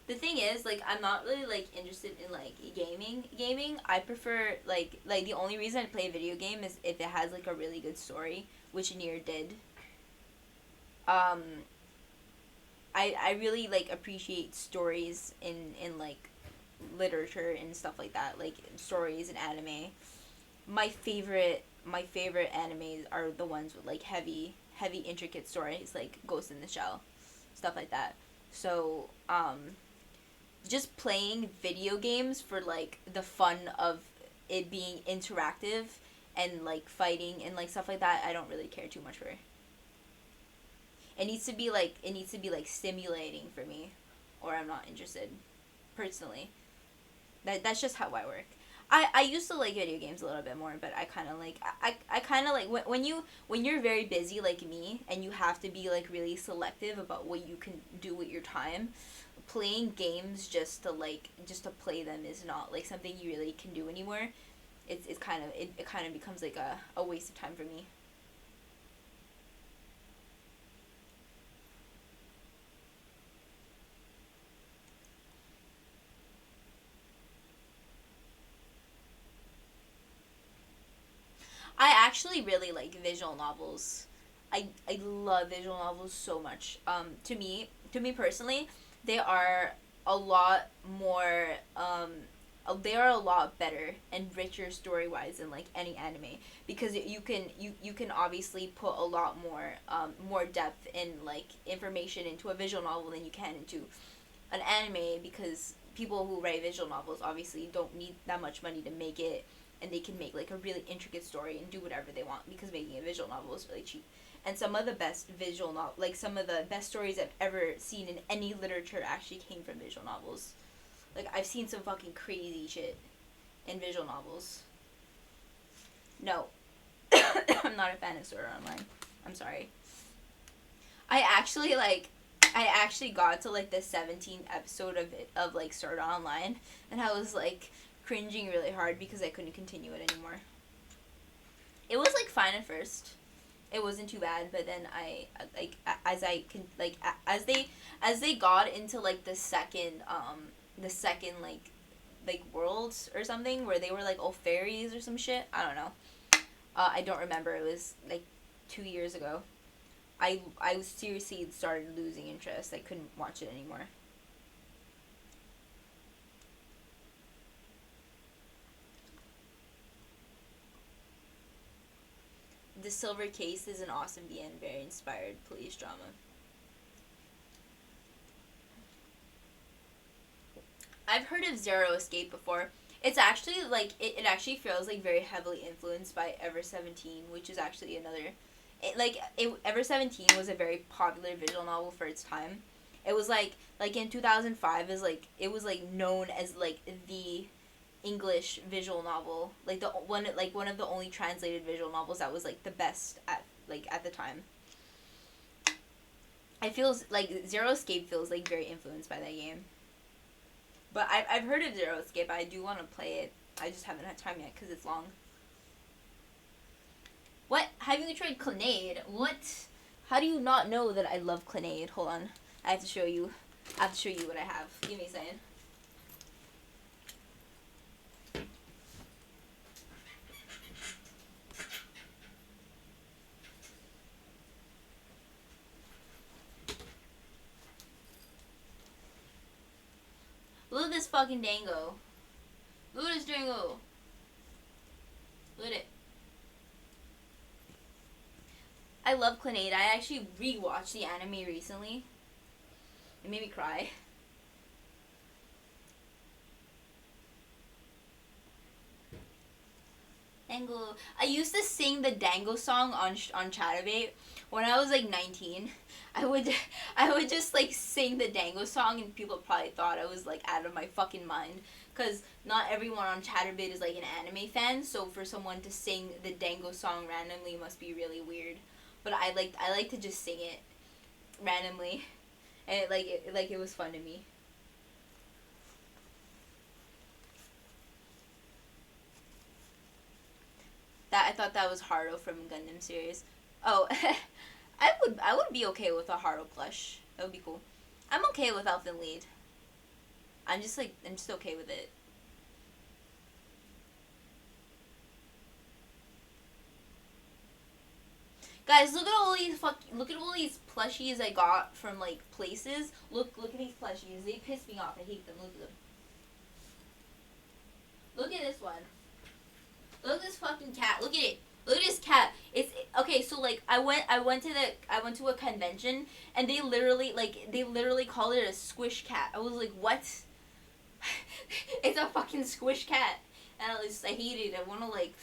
Speaker 1: The thing is, like, I'm not really like interested in like gaming. I prefer like the only reason I play a video game is if it has like a really good story, which Nier did. um I really like appreciate stories in like literature and stuff like that, like stories and anime. My favorite animes are the ones with like heavy intricate stories, like Ghost in the Shell, stuff like that. So just playing video games for like the fun of it being interactive and like fighting and like stuff like that, I don't really care too much for. It needs to be like stimulating for me, or I'm not interested personally. That's just how I work. I used to like video games a little bit more, but I kind of like I kind of like when you're very busy like me and you have to be like really selective about what you can do with your time. Playing games just to play them is not like something you really can do anymore. It kind of becomes like a waste of time for me. I actually really like visual novels. I love visual novels so much. To me personally, they are a lot more they are a lot better and richer story wise than like any anime, because you can obviously put a lot more depth and like information into a visual novel than you can into an anime, because people who write visual novels obviously don't need that much money to make it, and they can make like a really intricate story and do whatever they want, because making a visual novel is really cheap. And some of the best like some of the best stories I've ever seen in any literature actually came from visual novels. Like I've seen some fucking crazy shit in visual novels. No, I'm not a fan of Sword Art Online. I'm sorry. I actually like I actually got to like the 17th episode of like Sword Art Online, and I was like cringing really hard because I couldn't continue it anymore. It was like fine at first. It wasn't too bad, but then I like as I can like as they got into like the second like worlds or something where they were like all fairies or some shit. I don't know. I don't remember. It was like 2 years ago. I seriously started losing interest. I couldn't watch it anymore. The Silver Case is an awesome and very inspired police drama. I've heard of Zero Escape before. It's actually like it actually feels like very heavily influenced by Ever 17, which is actually another Ever 17 was a very popular visual novel for its time. It was like in 2005 is like it was like known as like the English visual novel, one of the only translated visual novels that was like the best at the time. It feels like Zero Escape feels like very influenced by that game. But I've heard of Zero Escape. I do want to play it. I just haven't had time yet because it's long. What? Have you tried Clannad? What? How do you not know that I love Clannad? Hold on. I have to show you. I have to show you what I have. Give me a second. Look at this fucking dango. Look at this dango. Look at it. I love Clannad. I actually rewatched the anime recently. It made me cry. Dango. I used to sing the Dango song on Chatterbait when I was like 19. I would I would just like sing the Dango song, and people probably thought I was like out of my fucking mind, cuz not everyone on Chatterbait is like an anime fan, so for someone to sing the Dango song randomly must be really weird. But I like to just sing it randomly, and it was fun to me. That I thought that was Haru from Gundam series. Oh, I would be okay with a Haru plush. That would be cool. I'm okay with Elfen Lied. I'm just okay with it. Guys, look at all these plushies I got from like places. Look at these plushies. They piss me off. I hate them. Look at them. Look at this one. Look at this fucking cat. Look at it. Look at this cat. It's okay. So like I went to a convention and they literally called it a squish cat. I was like, what? It's a fucking squish cat. And I hate it. I want to like,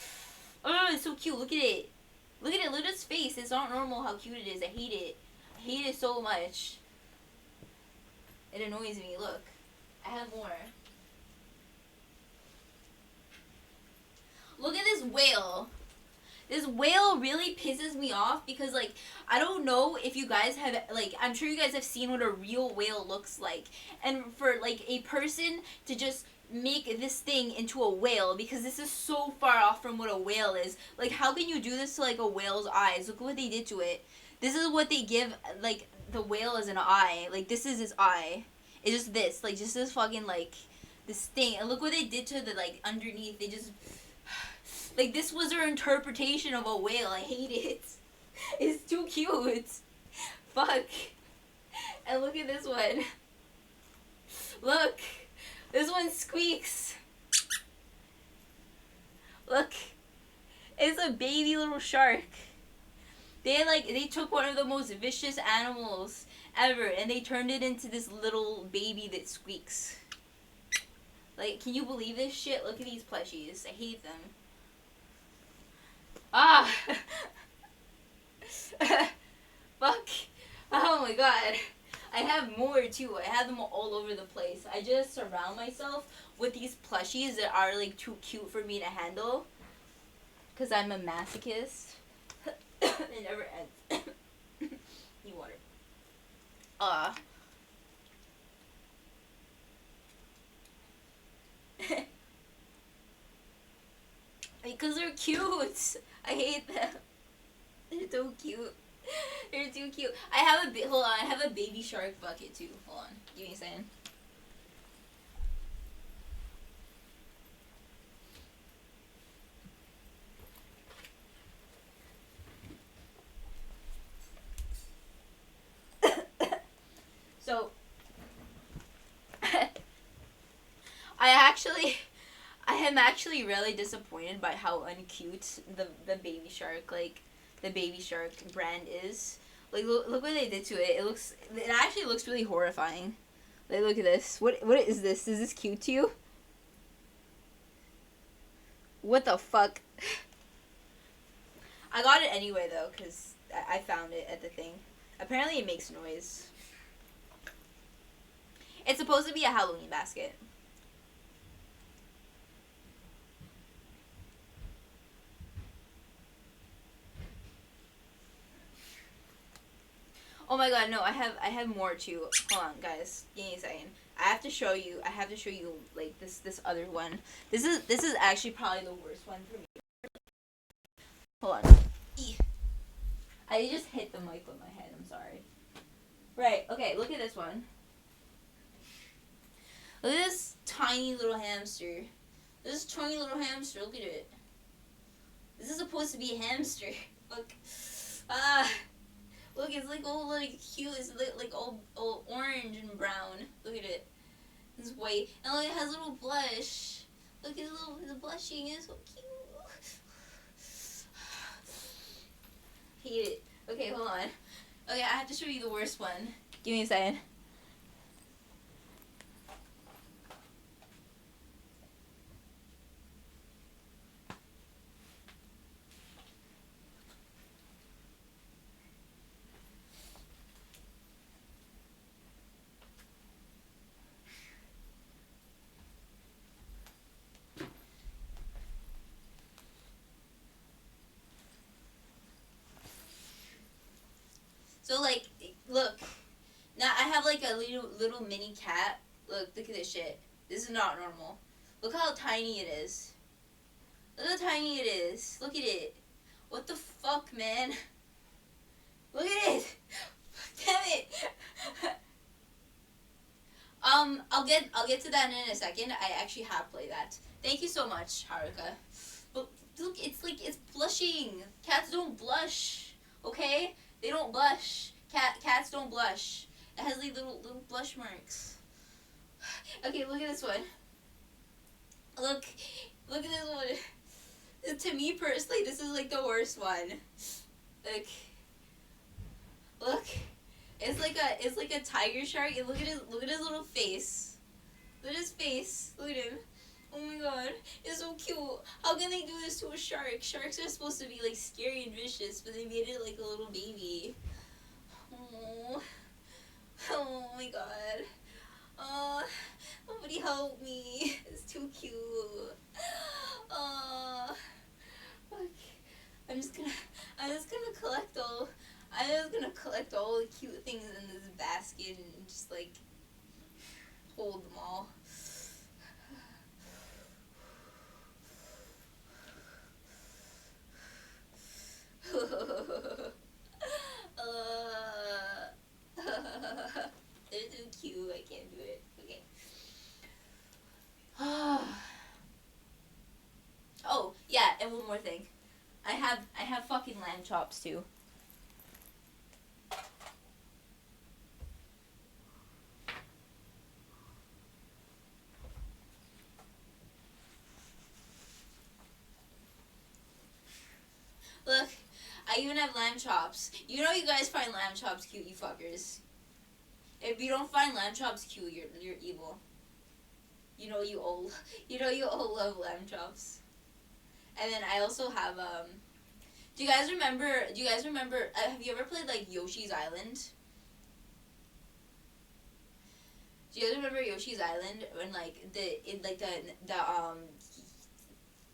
Speaker 1: oh, it's so cute. Look at it. Look at it. Look at its face. It's not normal how cute it is. I hate it. I hate it so much. It annoys me. Look, I have more. Look at this whale. This whale really pisses me off because, like, I don't know if you guys have, like, I'm sure you guys have seen what a real whale looks like. And for, like, a person to just make this thing into a whale, because this is so far off from what a whale is. Like, how can you do this to, like, a whale's eyes? Look what they did to it. This is what they give, like, the whale as an eye. Like, this is his eye. It's just this. Like, just this fucking, like, this thing. And look what they did to the, like, underneath. They just... Like, this was their interpretation of a whale. I hate it. It's too cute. Fuck. And look at this one. Look. This one squeaks. Look. It's a baby little shark. They took one of the most vicious animals ever and they turned it into this little baby that squeaks. Like, can you believe this shit? Look at these plushies. I hate them. Ah! Fuck. Oh my god. I have more too. I have them all over the place. I just surround myself with these plushies that are like too cute for me to handle. Because I'm a masochist. It never ends. Need water. Because they're cute. I hate them. They're so cute. They're too cute. Hold on, I have a baby shark bucket too. Hold on. Give me a second. So, I am actually really disappointed by how uncute the baby shark, like, the baby shark brand is. Like, look what they did to it. It actually looks really horrifying. Like, look at this. What is this? Is this cute to you? What the fuck? I got it anyway, though, because I found it at the thing. Apparently it makes noise. It's supposed to be a Halloween basket. Oh my god, no, I have more too. Hold on, guys. Give me a second. I have to show you like this other one. This is actually probably the worst one for me. Hold on. I just hit the mic with my head. I'm sorry. Right. Okay, look at this one. Look at this tiny little hamster. This tiny little hamster. Look at it. This is supposed to be a hamster. Look. Look, it's like all like cute. It's like all orange and brown. Look at it. It's white. And look, it has a little blush. Look at the blushing. It's so cute. Hate it. Okay, hold on. Okay, I have to show you the worst one. Give me a second. So, like, look. Now, I have, like, a little mini cat. Look at this shit. This is not normal. Look how tiny it is. Look how tiny it is. Look at it. What the fuck, man? Look at it. Damn it. I'll get to that in a second. I actually have played that. Thank you so much, Haruka. But look, it's like it's blushing. Cats don't blush. Okay? They don't blush. Cats don't blush. It has like little blush marks. Okay, look at this one. Look, look at this one. To me personally, this is like the worst one. Like, look, it's like a tiger shark. And look at his little face. Look at his face. Look at him. Oh my god, it's so cute. How can they do this to a shark? Sharks are supposed to be like scary and vicious, but they made it like a little baby. Oh, oh my god. Oh, nobody help me. It's too cute. Oh, fuck. I'm just gonna, I'm just gonna collect all. I'm just gonna collect all the cute things in this basket and just like hold them all. They're so cute. I can't do it. Okay. Oh yeah, and one more thing. I have fucking lamb chops too. Look, I even have lamb chops. You know you guys find lamb chops cute, you fuckers. If you don't find lamb chops cute, you're evil. You all love lamb chops. And then I also have Do you guys remember? Have you ever played like Yoshi's Island? Do you guys remember Yoshi's Island when like the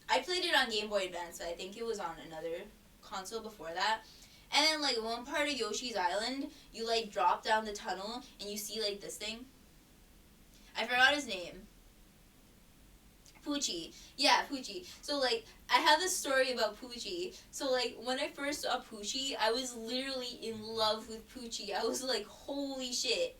Speaker 1: I played it on Game Boy Advance, but I think it was on another console before that. And then like one part of Yoshi's Island, you like drop down the tunnel and you see like this thing. I forgot his name. Poochie. Yeah, Poochie. So like I have this story about Poochie. So like when I first saw Poochie, I was literally in love with Poochie. I was like, holy shit.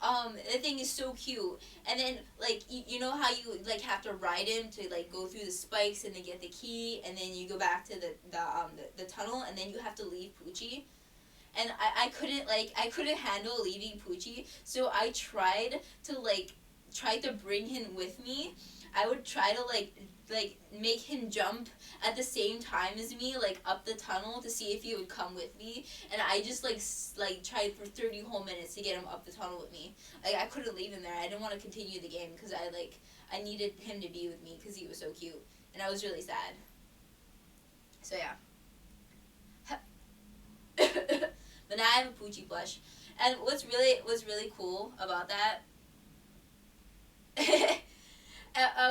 Speaker 1: The thing is so cute. And then like you know how you like have to ride him to like go through the spikes and then get the key and then you go back to the tunnel and then you have to leave Poochie. And I couldn't I couldn't handle leaving Poochie, so I tried to bring him with me. I would try to make him jump at the same time as me, like up the tunnel to see if he would come with me. And I just tried for 30 whole minutes to get him up the tunnel with me. Like I couldn't leave him there. I didn't want to continue the game because I needed him to be with me because he was so cute, and I was really sad. So yeah. But now I have a Poochie plush, and what's really cool about that.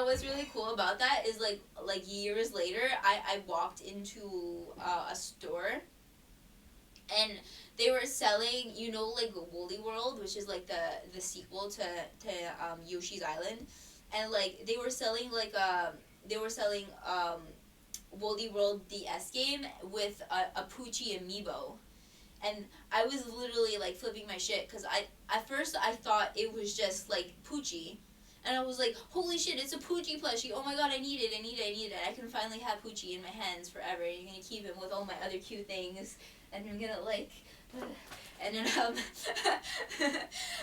Speaker 1: What's really cool about that is like years later, I walked into a store, and they were selling like Woolly World, which is like the sequel to Yoshi's Island, and like they were selling Woolly World DS game with a Poochie amiibo. And I was literally like flipping my shit because at first I thought it was just like Poochie, and I was like, holy shit, it's a Poochie plushie! Oh my god, I need it! I can finally have Poochie in my hands forever. You're gonna keep him with all my other cute things, and I'm gonna and then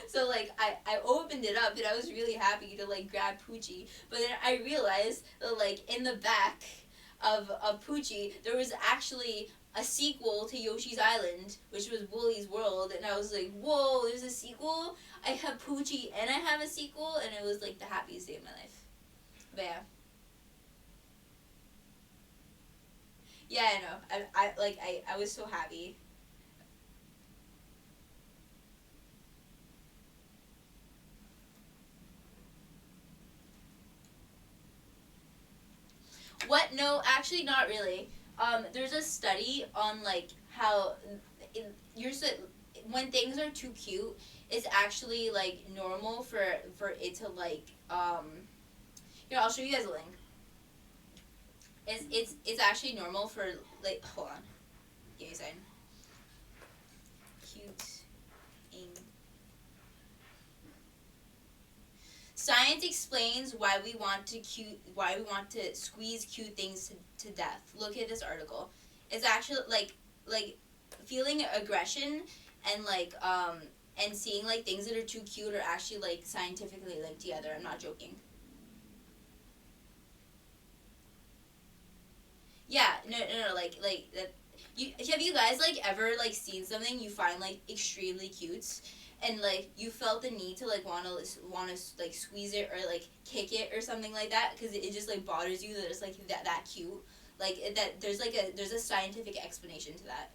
Speaker 1: so like I opened it up and I was really happy to like grab Poochie, but then I realized that like in the back of Poochie there was actually a sequel to Yoshi's Island, which was Woolly's World, and I was like, whoa, there's a sequel? I have Poochie and I have a sequel, and it was like the happiest day of my life. But yeah. Yeah, I know. I was so happy. What? No, actually, not really. There's a study on like how you're when things are too cute, it's actually like normal for it to Here, I'll show you guys a link. It's actually normal for like hold on, give me a second. Cute ing Science explains why we want to squeeze cute things to death. Look at this article. It's actually like feeling aggression and and seeing like things that are too cute are actually like scientifically linked together. I'm not joking. Yeah, no, like that. Have you guys like ever like seen something you find like extremely cute, and like you felt the need to like wanna like squeeze it or like kick it or something like that because it just like bothers you that it's like that cute. Like that there's a scientific explanation to that.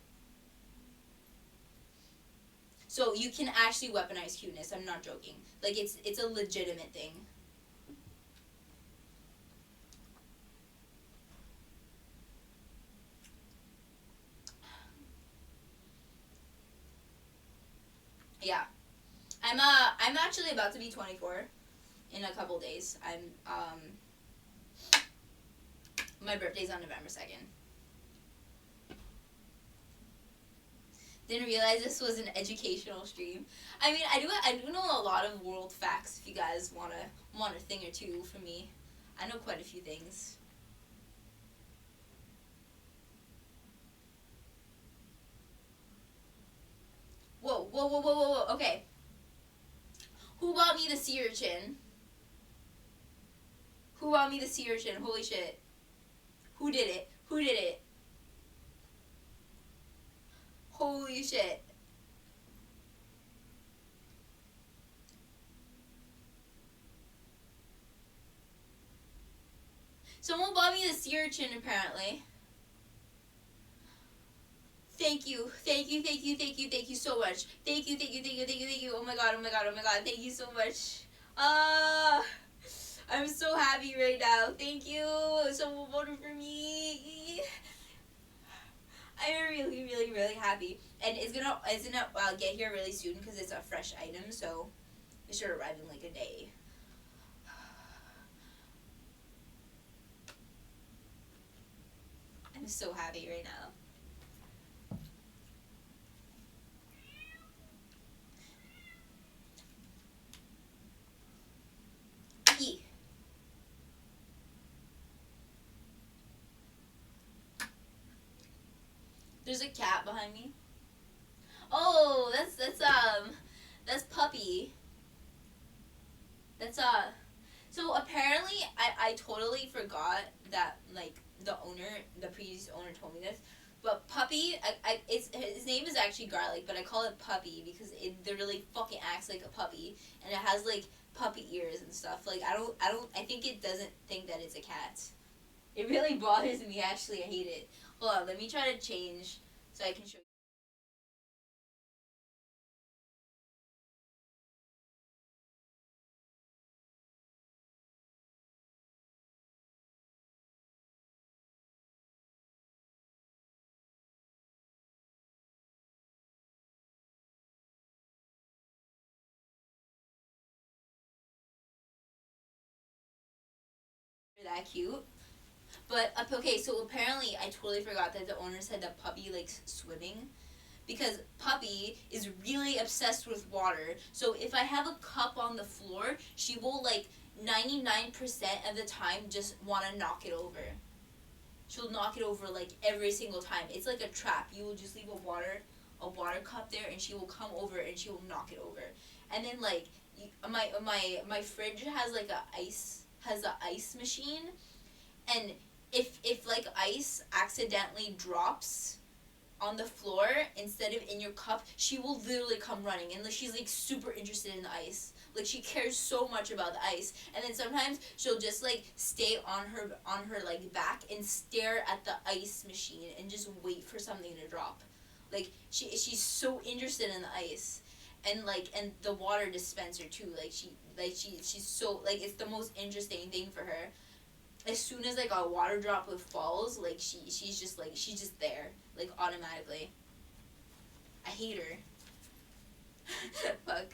Speaker 1: So you can actually weaponize cuteness. I'm not joking. Like it's a legitimate thing. Yeah. I'm actually about to be 24 in a couple days. My birthday's on November 2nd. Didn't realize this was an educational stream. I mean, I do know a lot of world facts. If you guys want a thing or two from me, I know quite a few things. Whoa, whoa, whoa, whoa, whoa, whoa. Okay, who bought me the sea urchin? Who bought me the sea urchin? Holy shit! Who did it? Who did it? Holy shit! Someone bought me the sea urchin apparently. Thank you, thank you, thank you, thank you, thank you so much. Thank you, thank you, thank you, thank you, thank you. Oh my god, oh my god, oh my god. Thank you so much. Uh, I'm so happy right now. Thank you. Someone voted for me. I'm really, really, really happy. And it's gonna get here really soon because it's a fresh item, so it should arrive in like a day. I'm so happy right now. Yee. There's a cat behind me. Oh, that's Puppy. That's So apparently, I totally forgot that like the previous owner told me this, but Puppy, it's his name is actually Garlic, but I call it Puppy because it literally fucking acts like a puppy, and it has like puppy ears and stuff. Like I think it doesn't think that it's a cat. It really bothers me. Actually, I hate it. Hold on, let me try to change so I can show you that cute. But okay, so apparently I totally forgot that the owner said that Puppy likes swimming because Puppy is really obsessed with water. So if I have a cup on the floor, she will like 99% of the time just want to knock it over. She'll knock it over like every single time. It's like a trap. You will just leave a water cup there and she will come over and she will knock it over. And then like my fridge has like a ice machine, and if like ice accidentally drops on the floor instead of in your cup, she will literally come running and like she's like super interested in the ice. Like she cares so much about the ice. And then sometimes she'll just like stay on her like back and stare at the ice machine and just wait for something to drop. Like she's so interested in the ice. And the water dispenser too. She's so like it's the most interesting thing for her. As soon as like a water droplet falls, like she's just there, like automatically. I hate her. Fuck.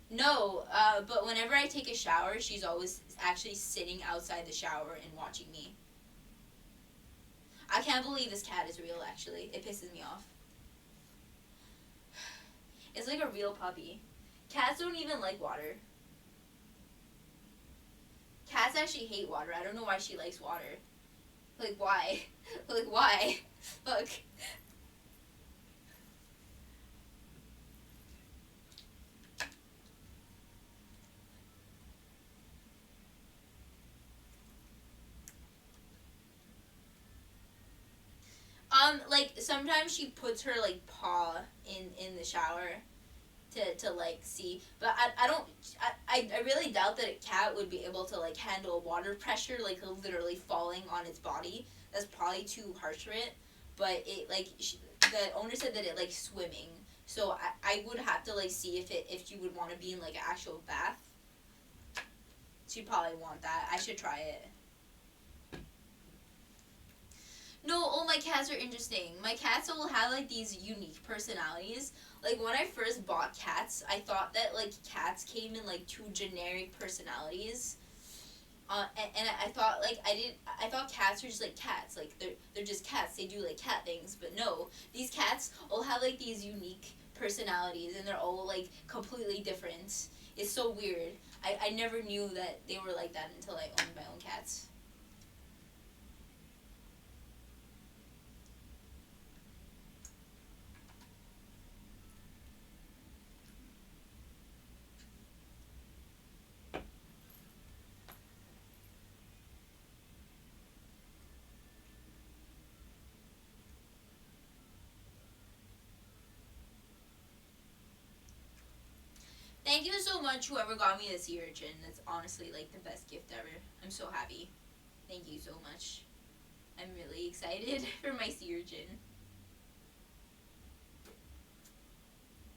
Speaker 1: No, but whenever I take a shower, she's always actually sitting outside the shower and watching me. I can't believe this cat is real. Actually, it pisses me off. It's like a real puppy. Cats don't even like water. cats actually hate water. I don't know why she likes water. Like why? Like why? Look. Like sometimes she puts her like paw in the shower to like see, but I don't I really doubt that a cat would be able to like handle water pressure, like literally falling on its body. That's probably too harsh for it. But it like the owner said that it likes swimming, so I would have to like see if she would want to be in like an actual bath. She'd probably want that. I should try it. No, oh, my cats are interesting. My cats will have like these unique personalities. Like when I first bought cats, I thought that like cats came in like two generic personalities. And I thought like I thought cats were just like cats, like they're just cats. They do like cat things, but no, these cats all have like these unique personalities, and they're all like completely different. It's so weird. I never knew that they were like that until I owned my own cats. Thank you so much, whoever got me the sea urchin. That's honestly like the best gift ever. I'm so happy. Thank you so much. I'm really excited for my sea urchin.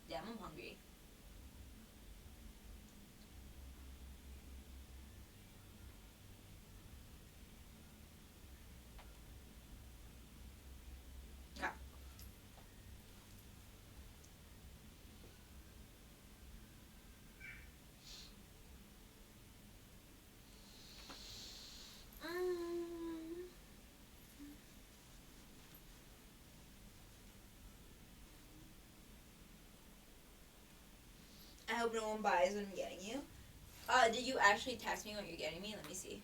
Speaker 1: Damn, I'm hungry. Yeah. Mm. I hope no one buys what I'm getting you. Did you actually text me what you're getting me? Let me see.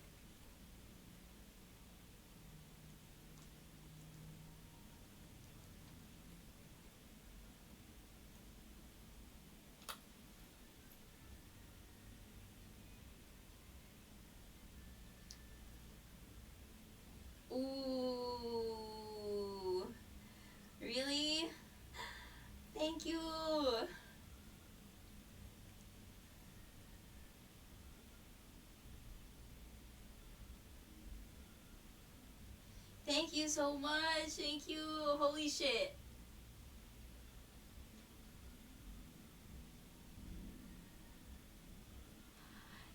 Speaker 1: Ooh. Really? Thank you. Thank you so much. Thank you. Holy shit.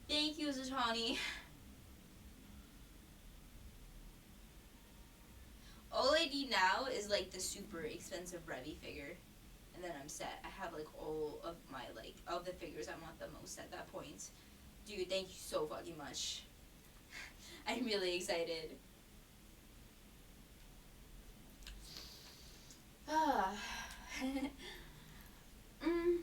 Speaker 1: Thank you, Zatani. All I need now is like the super expensive Revy figure, and then I'm set. I have like all of my like of the figures I want the most at that point. Dude, thank you so fucking much. I'm really excited. Ah. mm.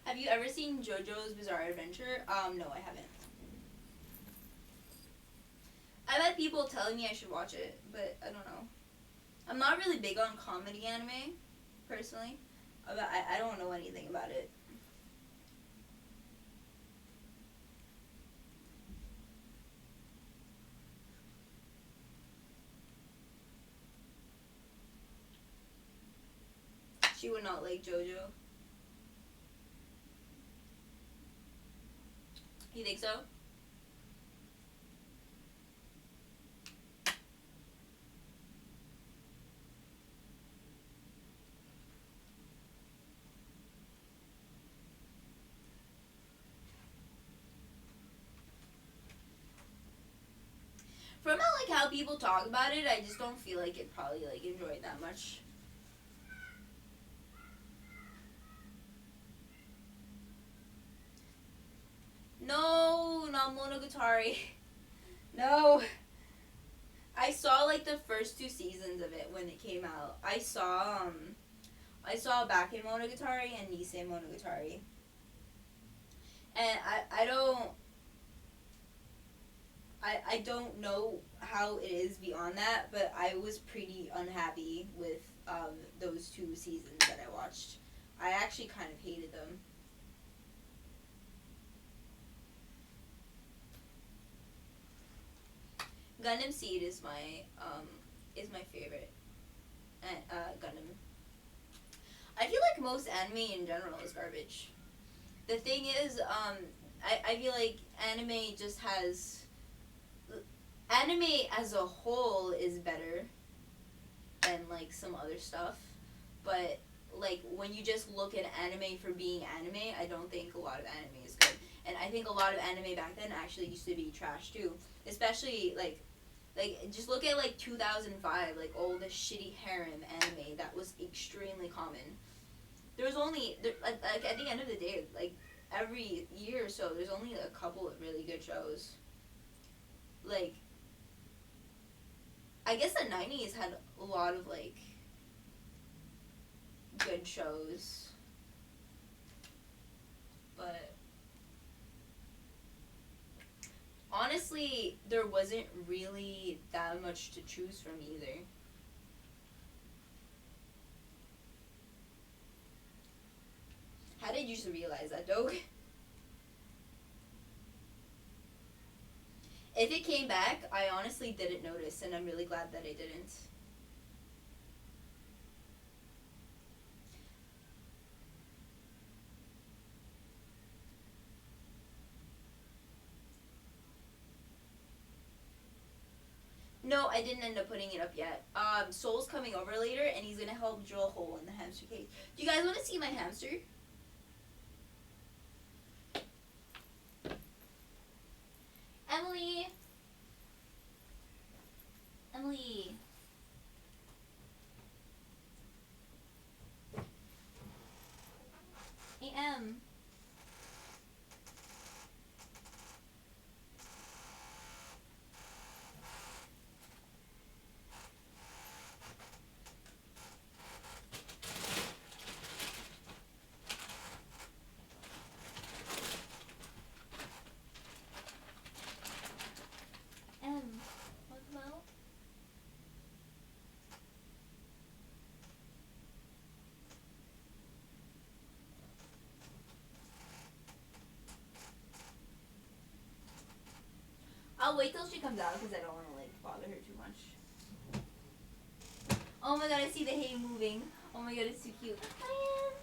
Speaker 1: Have you ever seen JoJo's Bizarre Adventure? No, I haven't. I've had people telling me I should watch it, but I don't know. I'm not really big on comedy anime, personally. I don't know anything about it. She would not like JoJo. You think so? From like how people talk about it, I just don't feel like it probably like enjoy it that much. No, not Monogatari. No. I saw like the first two seasons of it when it came out. I saw I saw Bakemonogatari and Nisei Monogatari. And I don't know how it is beyond that, but I was pretty unhappy with those two seasons that I watched. I actually kind of hated them. Gundam Seed is my favorite Gundam. I feel like most anime in general is garbage. The thing is, I feel like anime just has anime as a whole is better than like some other stuff, but like when you just look at anime for being anime, I don't think a lot of anime is good. And I think a lot of anime back then actually used to be trash too, especially like just look at like 2005, like all the shitty harem anime that was extremely common. There was only like at the end of the day, like every year or so, there's only a couple of really good shows. Like I guess the '90s had a lot of like good shows, but honestly, there wasn't really that much to choose from either. How did you realize that, Doug? If it came back, I honestly didn't notice, and I'm really glad that I didn't. No, I didn't end up putting it up yet. Soul's coming over later, and he's gonna help drill a hole in the hamster cage. Do you guys want to see my hamster? Emily. Emily. Am. M. Want to come out? I'll wait till she comes out because I don't want to like bother her too much. Oh my god, I see the hay moving. Oh my god, it's so cute. Oh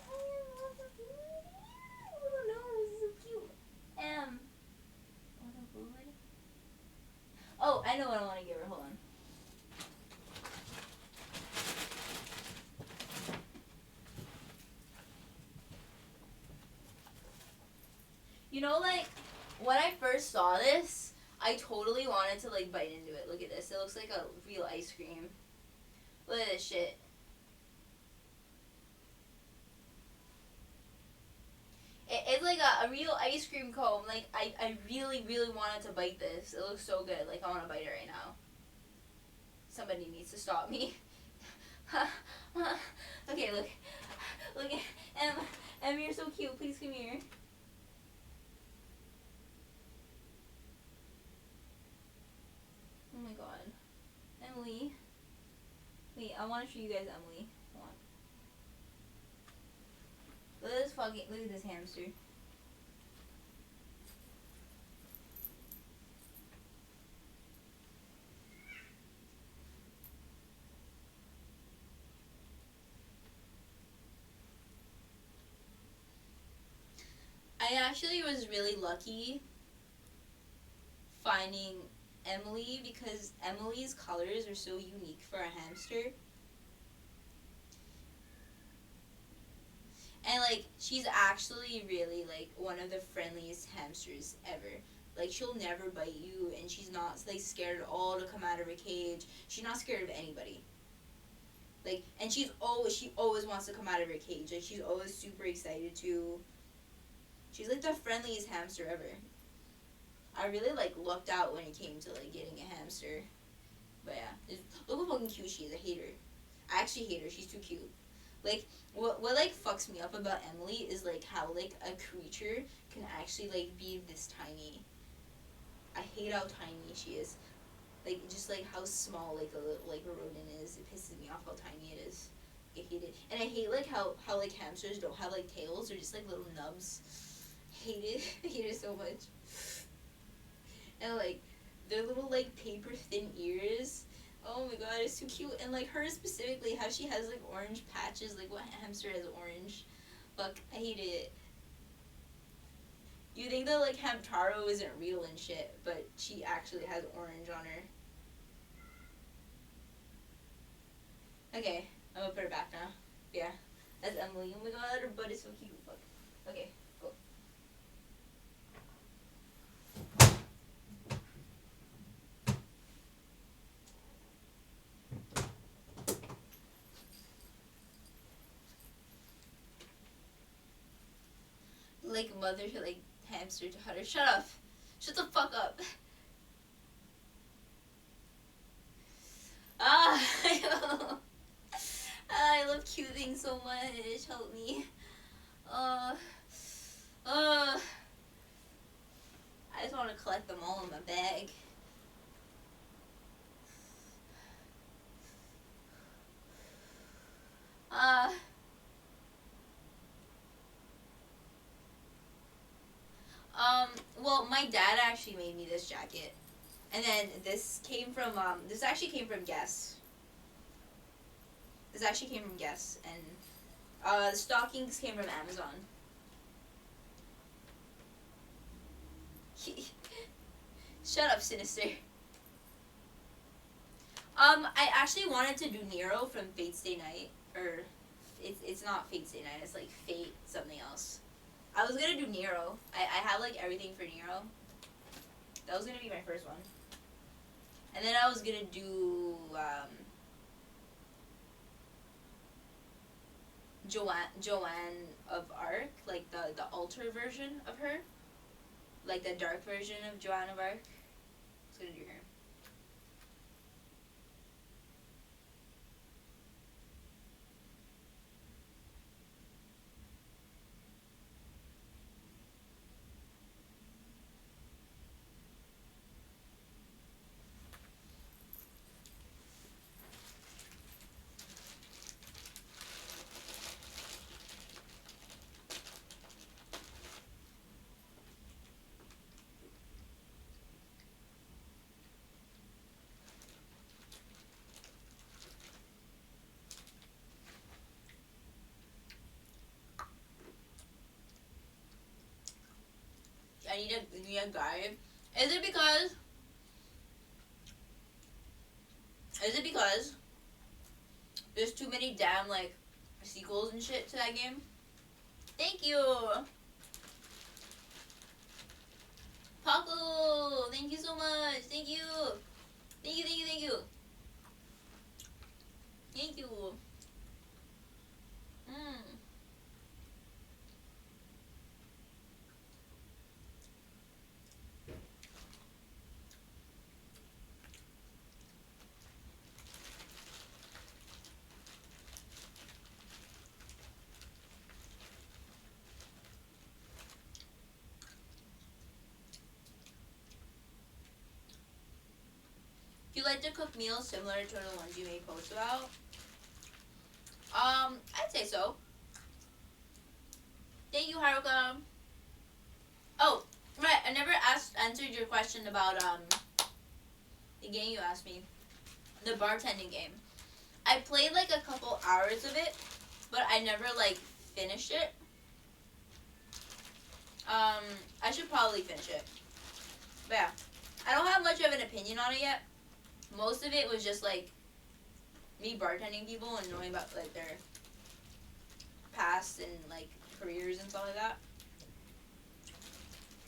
Speaker 1: no, this is so cute. Want some food? Oh, I know what I want to give her. Hold on. You know, like when I first saw this, I totally wanted to like bite into it. Look at this. It looks like a real ice cream. Look at this shit. It's like a real ice cream cone. Like I really really wanted to bite this. It looks so good. Like I want to bite it right now. Somebody needs to stop me. Okay, look. Look at Em, you're so cute. Please come here. Oh my god. Emily. Wait, I want to show you guys Emily. Hold on. Look at this hamster. I actually was really lucky finding Emily because Emily's colors are so unique for a hamster. And like she's actually really like one of the friendliest hamsters ever. Like she'll never bite you and she's not like scared at all to come out of her cage. She's not scared of anybody. Like and she always wants to come out of her cage. Like she's always super excited to. She's like the friendliest hamster ever. I really like lucked out when it came to like getting a hamster. But yeah, look how fucking cute she is. I hate her. I actually hate her. She's too cute. Like what like fucks me up about Emily is like how like a creature can actually like be this tiny. I hate how tiny she is. Like just like how small like a rodent is. It pisses me off how tiny it is. I hate it, and I hate like how like hamsters don't have like tails. They're just like little nubs. Hate it. I hate it so much. And like their little like paper thin ears. Oh my god, it's too cute. And like her specifically, how she has like orange patches. Like what hamster has orange? Fuck, I hate it. You think that like Hamtaro isn't real and shit, but she actually has orange on her. Okay, I'm gonna put her back now. Yeah, that's Emily. Oh my god, her butt is so cute. Fuck. Okay, go. Like mother to like hamster to Hutter. Shut up. Shut the fuck up. Ah, I love cute things so much. Help me. Uh, uh. I just want to collect them all in my bag. Uh, well, my dad actually made me this jacket. And then this actually came from Guess. This actually came from Guess. And, the stockings came from Amazon. Shut up, Sinister. I actually wanted to do Nero from Fate Stay Night. Or, it's not Fate Stay Night, it's like Fate something else. I was gonna do Nero. I had like everything for Nero. That was gonna be my first one. And then I was gonna do Joanne of Arc, like the alter version of her, like the dark version of Joanne of Arc. I was gonna do her. I need a guide. Is it because? Is it because there's too many damn like sequels and shit to that game? Thank you, Paco. Thank you so much. Thank you. Thank you. Thank you. Thank you. Thank you. Mm. Do you like to cook meals similar to the ones you may post about? I'd say so. Thank you, Haruka. Oh, right. I never answered your question about the game you asked me, the bartending game. I played like a couple hours of it, but I never like finished it. Um, I should probably finish it. But yeah, I don't have much of an opinion on it yet. Most of it was just like me bartending people and knowing about like their past and like careers and stuff like that.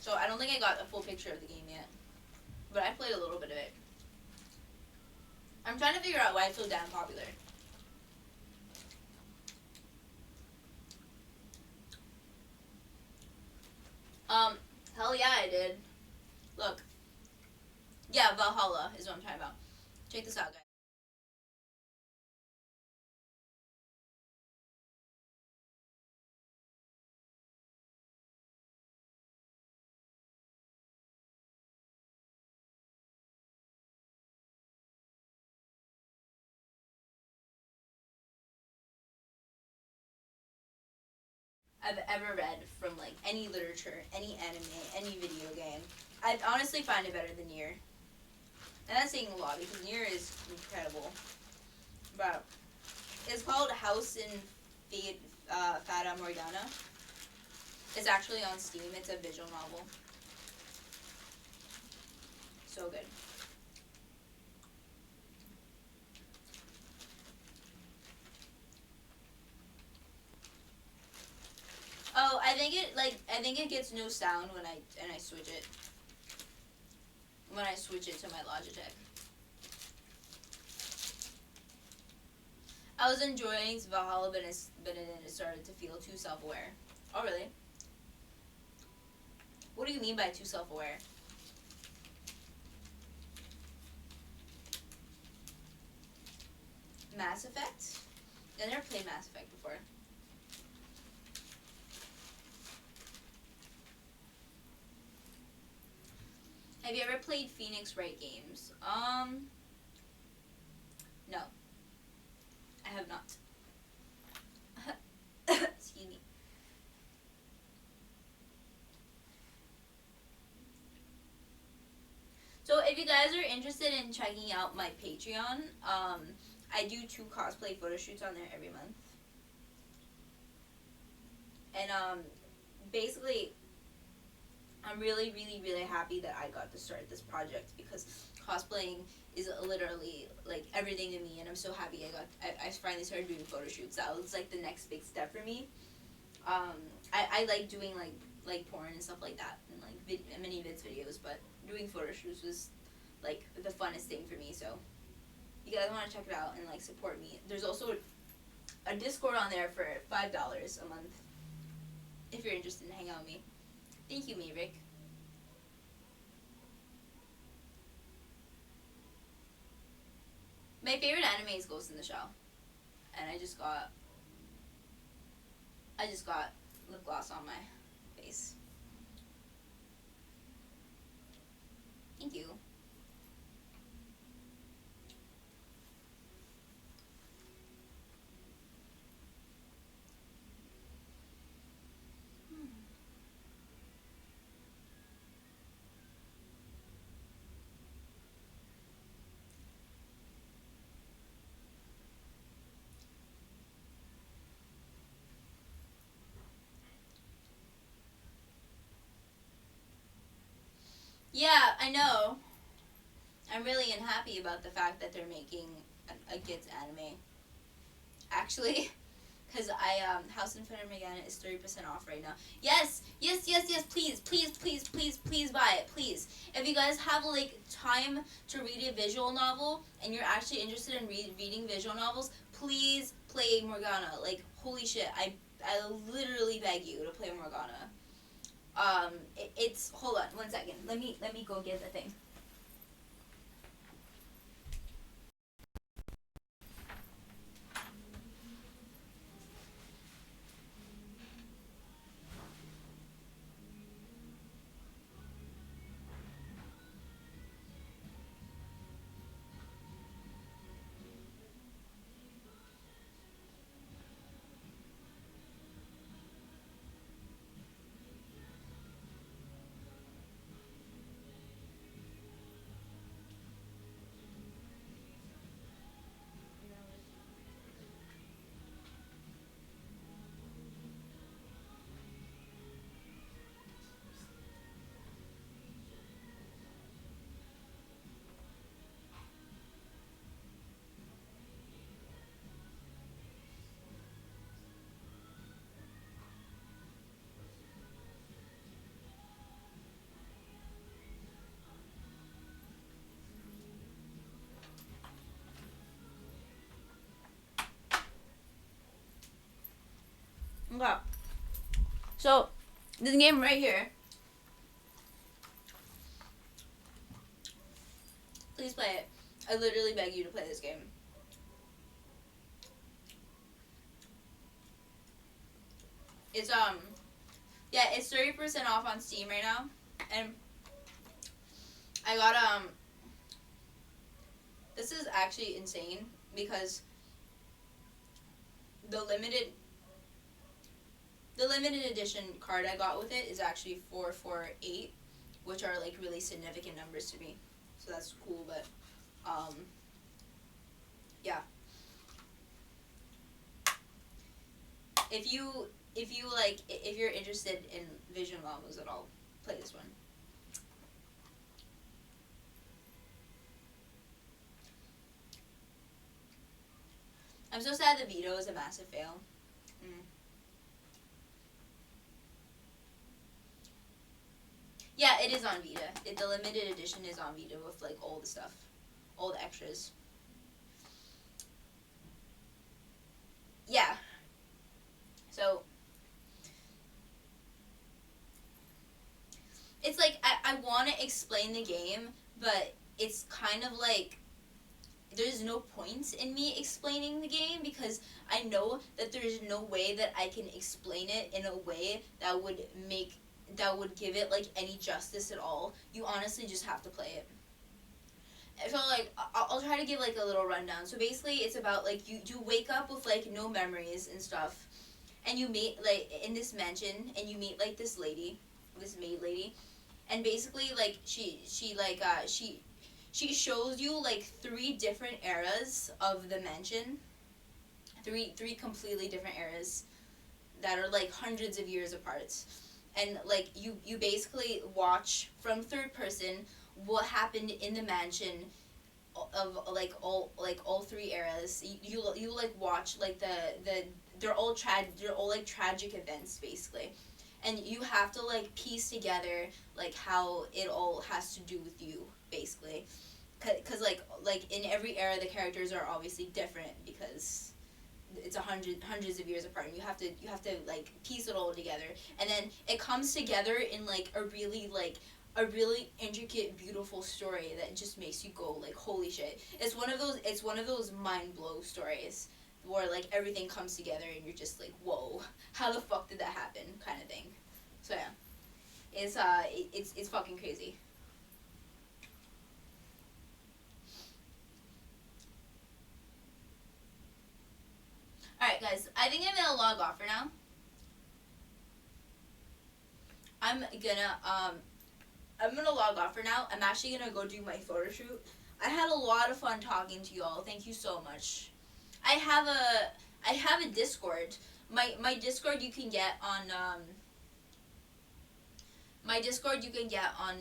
Speaker 1: So I don't think I got a full picture of the game yet, but I played a little bit of it. I'm trying to figure out why it's so damn popular. Um, hell yeah, I did. Look, yeah, Valhalla is what I'm talking about. Check this out, guys. I've ever read from like any literature, any anime, any video game. I honestly find it better than Nier. And that's saying a lot because Nier is incredible. But it's called House in Fata Morgana. It's actually on Steam. It's a visual novel. So good. Oh, I think it gets no sound when I switch it. When I switch it to my Logitech. I was enjoying Valhalla, but then it started to feel too self-aware. Oh, really? What do you mean by too self-aware? Mass Effect? I never played Mass Effect before. Have you ever played Phoenix Wright games? No. I have not. Excuse me. So if you guys are interested in checking out my Patreon, I do 2 cosplay photo shoots on there every month. And basically, I'm really, really, really happy that I got to start this project because cosplaying is literally like everything to me, and I'm so happy I finally started doing photo shoots. That was like the next big step for me. I like doing like porn and stuff like that, and like mini vids videos, but doing photo shoots was like the funnest thing for me. So you guys want to check it out and like support me. There's also a Discord on there for $5 a month if you're interested in hanging out with me. Thank you, Maverick. My favorite anime is Ghost in the Shell, and I just got lip gloss on my face. Thank you. Yeah, I know. I'm really unhappy about the fact that they're making a kids anime. Actually, because House Infinite Morgana is 30% off right now. Yes, yes, yes, yes. Please, please, please, please, please buy it, please. If you guys have like time to read a visual novel and you're actually interested in reading visual novels, please play Morgana. Like holy shit, I literally beg you to play Morgana. It's hold on one second. Let me go get the thing. Okay. So this game right here. Please play it. I literally beg you to play this game. It's yeah, it's 30% off on Steam right now. And I got this is actually insane because the The limited edition card I got with it is actually 448, which are like really significant numbers to me. So that's cool, but yeah. If you like if you're interested in visual novels at all, play this one. I'm so sad the Vito is a massive fail. Mm. Yeah, it is on Vita. The limited edition is on Vita with like all the stuff, all the extras. Yeah. So it's like I want to explain the game, but it's kind of like there's no point in me explaining the game because I know that there's no way that I can explain it in a way that would give it like any justice at all. You honestly just have to play it. So like I'll try to give like a little rundown. So basically it's about like you wake up with like no memories and stuff, and you meet like in this mansion, and you meet like this lady, this maid lady, and basically like she shows you like three different eras of the mansion, three completely different eras that are like hundreds of years apart, and like you basically watch from third person what happened in the mansion of like all three eras. You like watch like the they're all like tragic events basically, and you have to like piece together like how it all has to do with you basically, because like in every era the characters are obviously different because it's hundreds of years apart, and you have to like piece it all together, and then it comes together in like a really intricate beautiful story that just makes you go like holy shit. It's one of those mind blow stories where like everything comes together and you're just like whoa, how the fuck did that happen kind of thing. So yeah, it's fucking crazy. All right guys, I think I'm gonna log off for now. I'm gonna I'm gonna log off for now. I'm actually gonna go do my photo shoot. I had a lot of fun talking to you all. Thank you so much. I have a I have a Discord. My Discord you can get on my Discord you can get on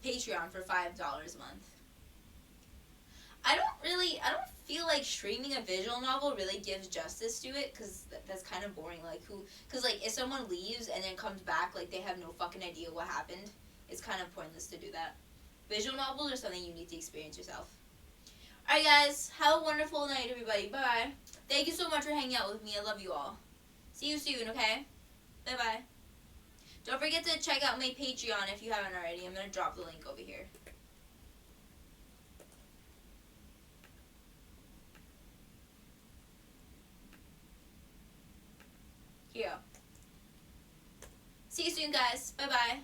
Speaker 1: Patreon for $5 a month. I don't feel like streaming a visual novel really gives justice to it because that's kind of boring. Like who? Because like if someone leaves and then comes back, like they have no fucking idea what happened. It's kind of pointless to do that. Visual novels are something you need to experience yourself. Alright guys, have a wonderful night everybody. Bye bye. Thank you so much for hanging out with me. I love you all. See you soon, okay? Bye bye. Don't forget to check out my Patreon if you haven't already. I'm gonna drop the link over here. Here. See you soon guys. Bye bye.